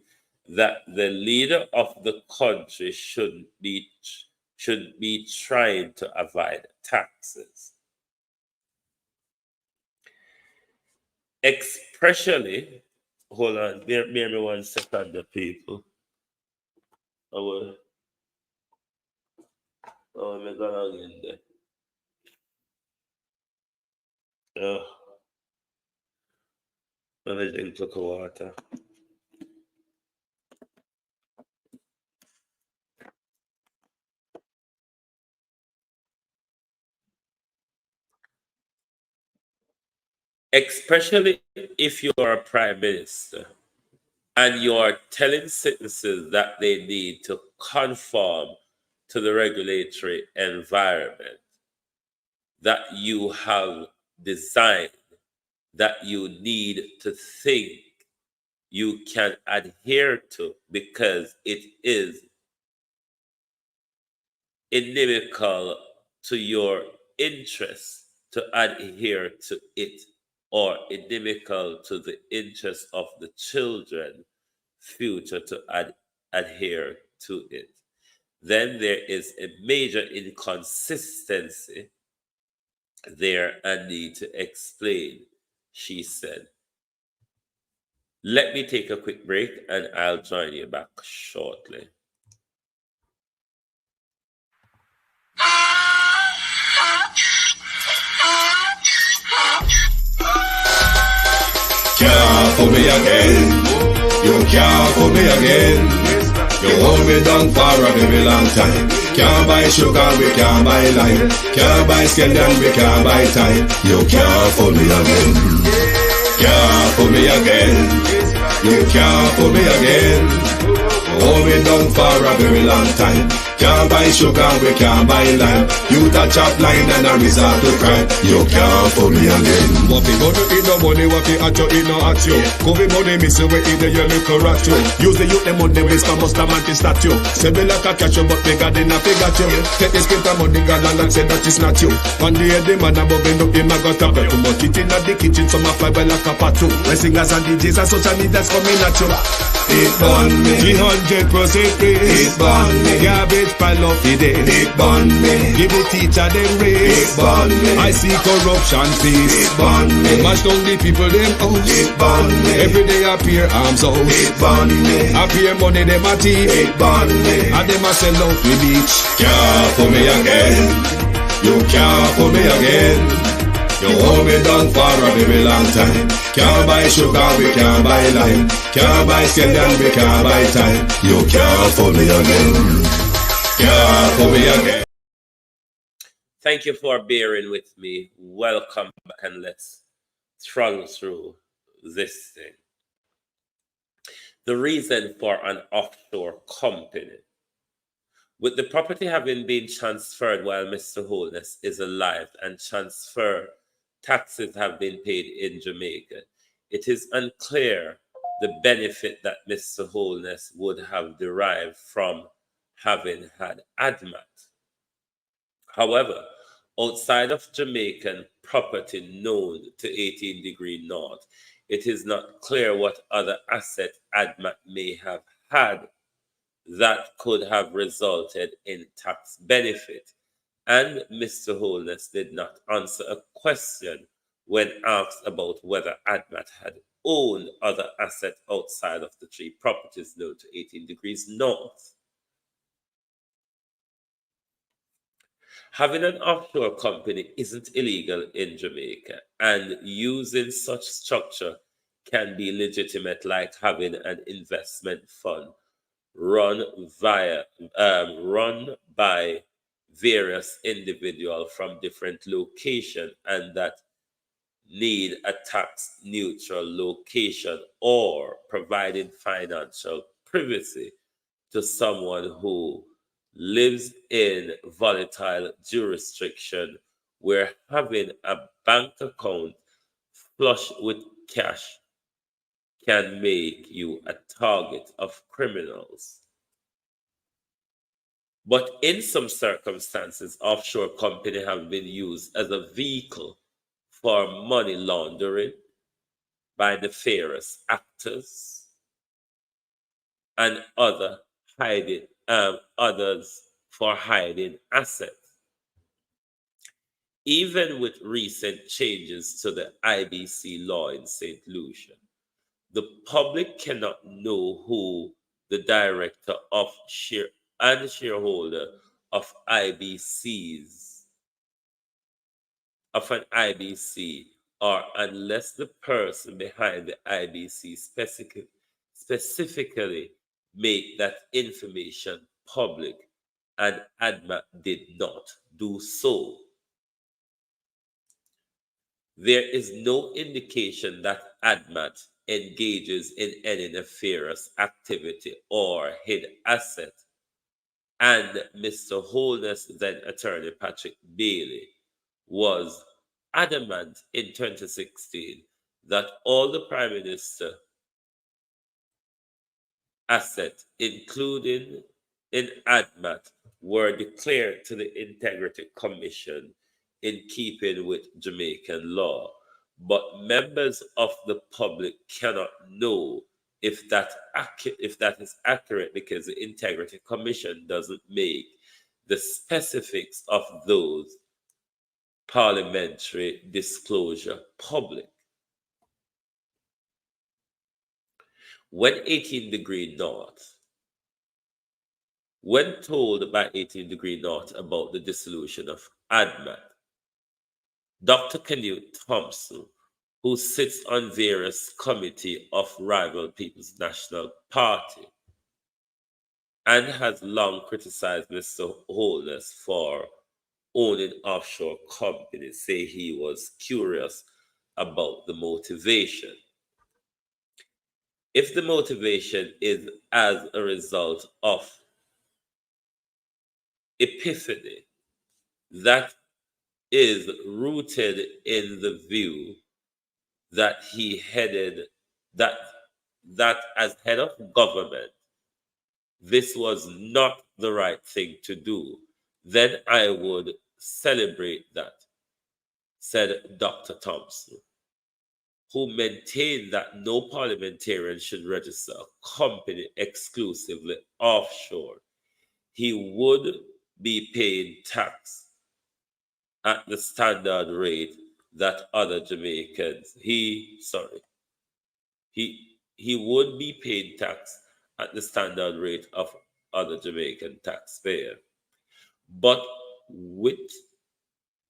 that the leader of the country should be trying to avoid taxes. Especially, hold on, bear me 1 second, the people. Oh, I'm going in there. Let me drink a water. Especially if you are a prime minister and you are telling citizens that they need to conform to the regulatory environment that you have designed, that you need to think you can adhere to because it is inimical to your interests to adhere to it, or inimical to the interest of the children future to adhere to it, then there is a major inconsistency there and need to explain, she said. Let me take a quick break and I'll join you back shortly. Can't fool me again. You can't fool me again. You hold me down for a very long time. Can't buy sugar, we can't buy lime. Can't buy scallion, we can't buy time. You can't fool me again. Can't fool me again. You can't fool me again. Hold me down for a very long time. Can't buy sugar, we can't buy lime. You touch up line and a resort to crime. You can't fool me again. What we gonna eat no money, what we at you, eat no at you. Covid money, miss you, we eat the your little rat you. Use the youth, the money, waste a must have anti-statue. Say me like a catch you, but bigger than a figure you. Take the skin of money, girl, and say that it's not you. One day the man above end up, him a got a bet. Too much it in the kitchen, some a fly well like a patu. My singers and DJs and social media's coming at you. It burn me. 300% free. It burn me. Garbage youth pile up the day. It burn me. Give the teacher them raise. It burn me. I see corruption face. It burn me. They mash down the people them house. It burn me. Every day appear arms out. It burn me. Appear money them a thief. It burn me. And them a sell out the beach. Can't for me again. You can't for me again. You hold me down for a very long time. Can't buy sugar, we can't buy lime. Can't buy scandal, we can't buy time. You can't for me again. Can't for me again. Thank you for bearing with me. Welcome back, and let's throttle through this thing. The reason for an offshore company. With the property having been transferred while Mr. Holness is alive and transfer taxes have been paid in Jamaica, it is unclear the benefit that Mr. Holness would have derived from having had ADMAT. However, outside of Jamaican property known to 18 Degree North, it is not clear what other asset ADMAT may have had that could have resulted in tax benefit. And Mr. Holness did not answer a question when asked about whether ADMAT had owned other assets outside of the 3 properties known to 18 Degrees North. Having an offshore company isn't illegal in Jamaica, and using such structure can be legitimate, like having an investment fund run by various individuals from different locations and that need a tax neutral location, or providing financial privacy to someone who lives in volatile jurisdiction where having a bank account flush with cash can make you a target of criminals. But in some circumstances, offshore companies have been used as a vehicle for money laundering by nefarious actors and others for hiding assets. Even with recent changes to the IBC law in St. Lucia, the public cannot know who the director of and shareholder of an IBC are, unless the person behind the IBC specifically make that information public, and ADMAT did not do so. There is no indication that ADMAT engages in any nefarious activity or hid asset, and Mr. Holness, then attorney Patrick Bailey, was adamant in 2016 that all the Prime Minister assets, including in ADMAT, were declared to the Integrity Commission in keeping with Jamaican law. But members of the public cannot know if that is accurate, because the Integrity Commission doesn't make the specifics of those parliamentary disclosure public. When 18 Degree North, when told by 18 Degree North about the dissolution of ADMAT, Dr. Canute Thompson, who sits on various committee of rival People's National Party and has long criticized Mr. Holness for owning offshore companies, say he was curious about the motivation. If the motivation is as a result of epiphany that is rooted in the view that he headed, that as head of government, this was not the right thing to do, then I would celebrate that, said Dr. Thompson, who maintained that no parliamentarian should register a company exclusively offshore. he would be paid tax at the standard rate that other Jamaicans, he would be paid tax at the standard rate of other Jamaican taxpayers. But with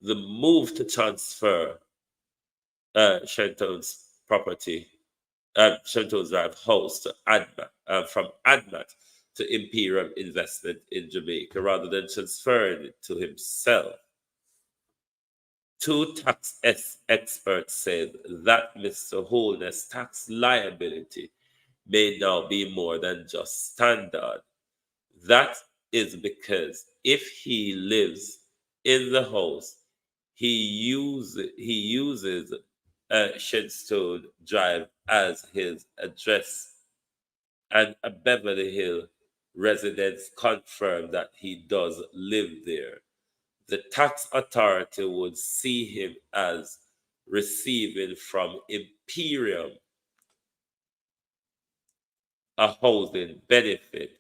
the move to transfer Shenton's property, Shenton's Drive house to ADMAT, from ADMAT to Imperium Investment in Jamaica, rather than transferring it to himself, two tax experts said that Mr. Holness' tax liability may now be more than just standard. That is because if he lives in the house, he uses Shenstone Drive as his address, and a Beverly Hill residents confirm that he does live there. The tax authority would see him as receiving from Imperium a housing benefit,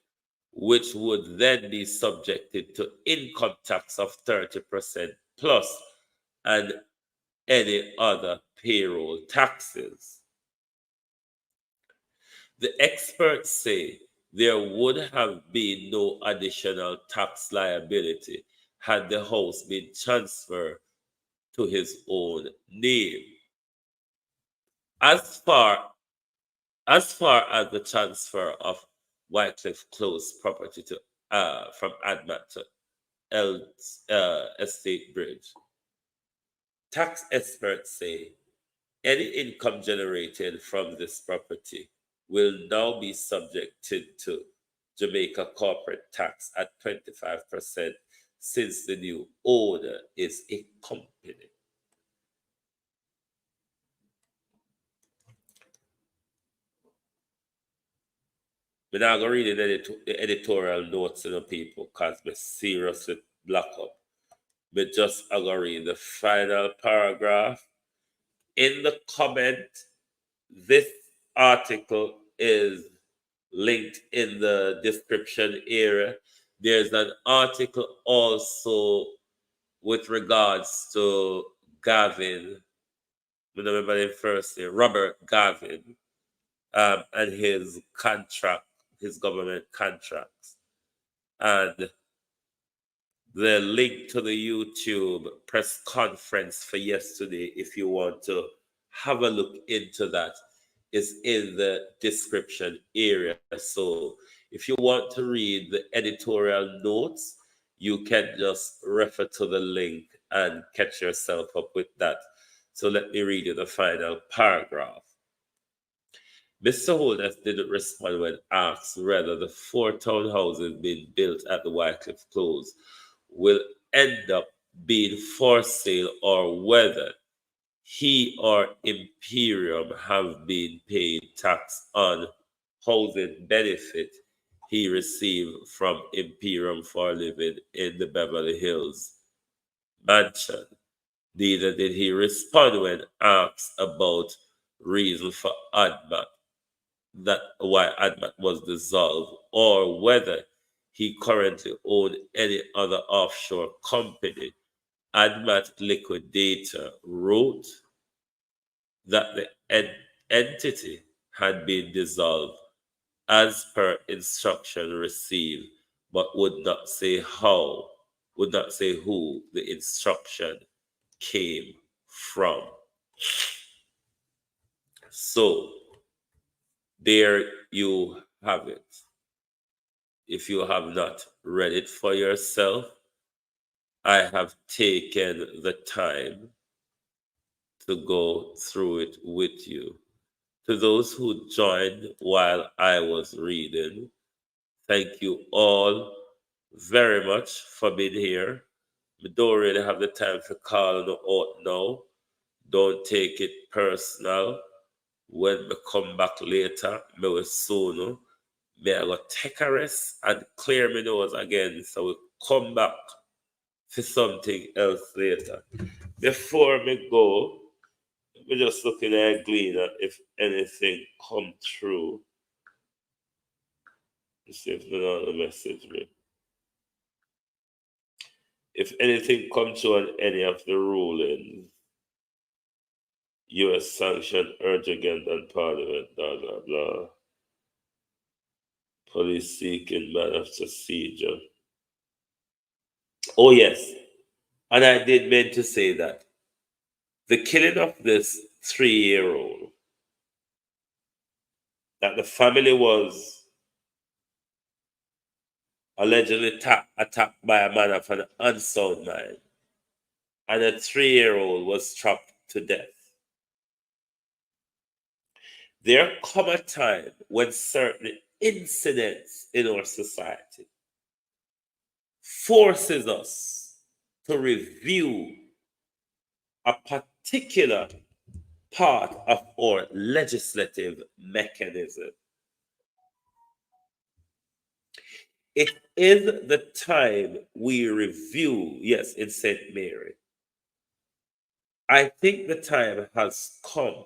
which would then be subjected to income tax of 30% plus and any other payroll taxes. The experts say there would have been no additional tax liability had the house been transferred to his own name. As far as the transfer of Wycliffe Close property to from ADMAT to Estate Bridge, tax experts say any income generated from this property will now be subjected to Jamaica corporate tax at 25% since the new owner is a company. We're not going to read the editorial notes, people, because we're seriously block up. We're just going to read the final paragraph. In the comment, this article is linked in the description area. There's an article also with regards to Gavin, I remember him first name, Robert Gavin, and his contract, his government contracts. And the link to the YouTube press conference for yesterday, if you want to have a look into that, is in the description area. So if you want to read the editorial notes, you can just refer to the link and catch yourself up with that. So let me read you the final paragraph. Mr. Holness didn't respond when asked whether the 4 townhouses being built at the Wycliffe Close will end up being for sale or whether he or Imperium have been paid tax on housing benefit he received from Imperium for living in the Beverly Hills mansion. Neither did he respond when asked about reason for ADMAT, that why ADMAT was dissolved, or whether he currently owned any other offshore company. ADMAT liquidator wrote that the entity had been dissolved as per instruction received, but would not say how, would not say who the instruction came from. So there you have it. If you have not read it for yourself, I have taken the time to go through it with you. To those who joined while I was reading, thank you all very much for being here. We don't really have the time to call no out now. Don't take it personal. When we come back later, me will soon. May I go take a rest and clear my nose again, so we come back for something else later. Before me go, we're just looking at Gleaner if anything come through. Let's see if they don't message me. If anything comes to on any of the rulings, U.S. sanction urge against on Parliament, blah, blah, blah. Police seeking man after seizure. Oh, yes. And I did mean to say that the killing of this 3-year-old, that the family was allegedly attacked by a man of an unsound mind, and a 3-year-old was chopped to death. There come a time when certain incidents in our society forces us to review a particular part of our legislative mechanism. It is the time we review, yes, in St. Mary. I think the time has come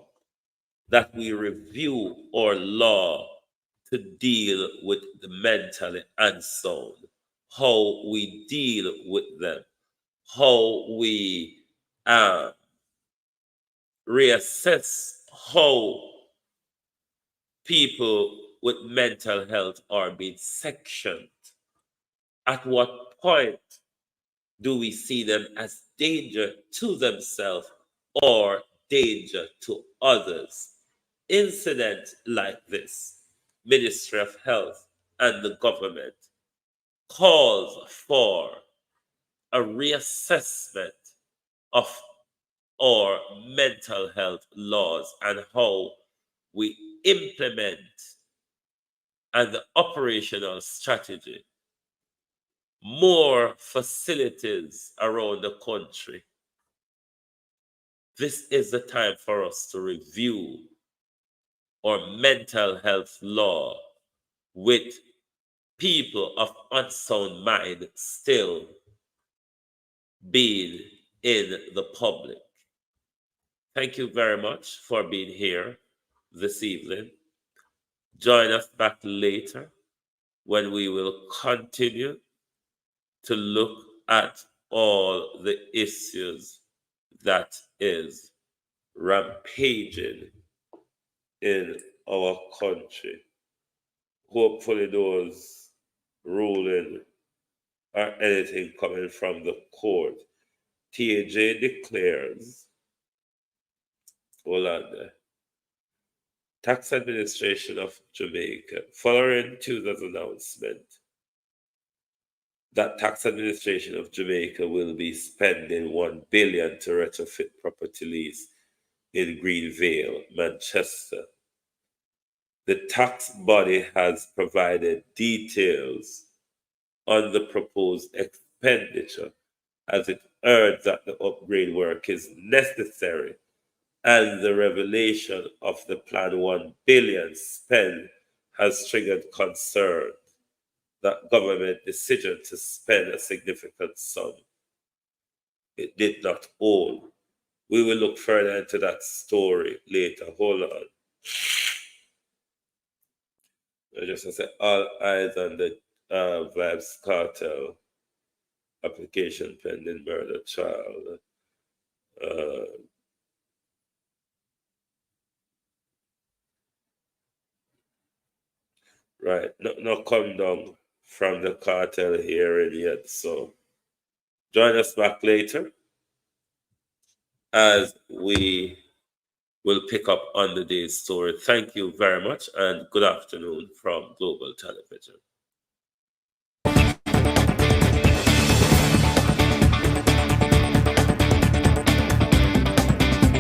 that we review our law to deal with the mentally unsound, how we deal with them, how we reassess how people with mental health are being sectioned. At what point do we see them as danger to themselves or danger to others? Incident like this, Ministry of Health and the government calls for a reassessment of our mental health laws and how we implement and the operational strategy. More facilities around the country. This is the time for us to review our mental health law with people of unsound mind still being in the public. Thank you very much for being here this evening. Join us back later when we will continue to look at all the issues that is rampaging in our country. Hopefully those ruling or anything coming from the court. TAJ declares, hold on there, Tax Administration of Jamaica, following Tuesday's announcement that Tax Administration of Jamaica will be spending $1 billion to retrofit property lease in Greenvale, Manchester. The tax body has provided details on the proposed expenditure as it urged that the upgrade work is necessary and the revelation of the planned $1 billion spend has triggered concern that government decision to spend a significant sum it did not own. We will look further into that story later. Hold on. I just want to say all eyes on the Vibes Cartel application pending murder trial. Right, no come down from the cartel hearing yet, so join us back later as we will pick up on the day's story. Thank you very much and good afternoon from Global Television.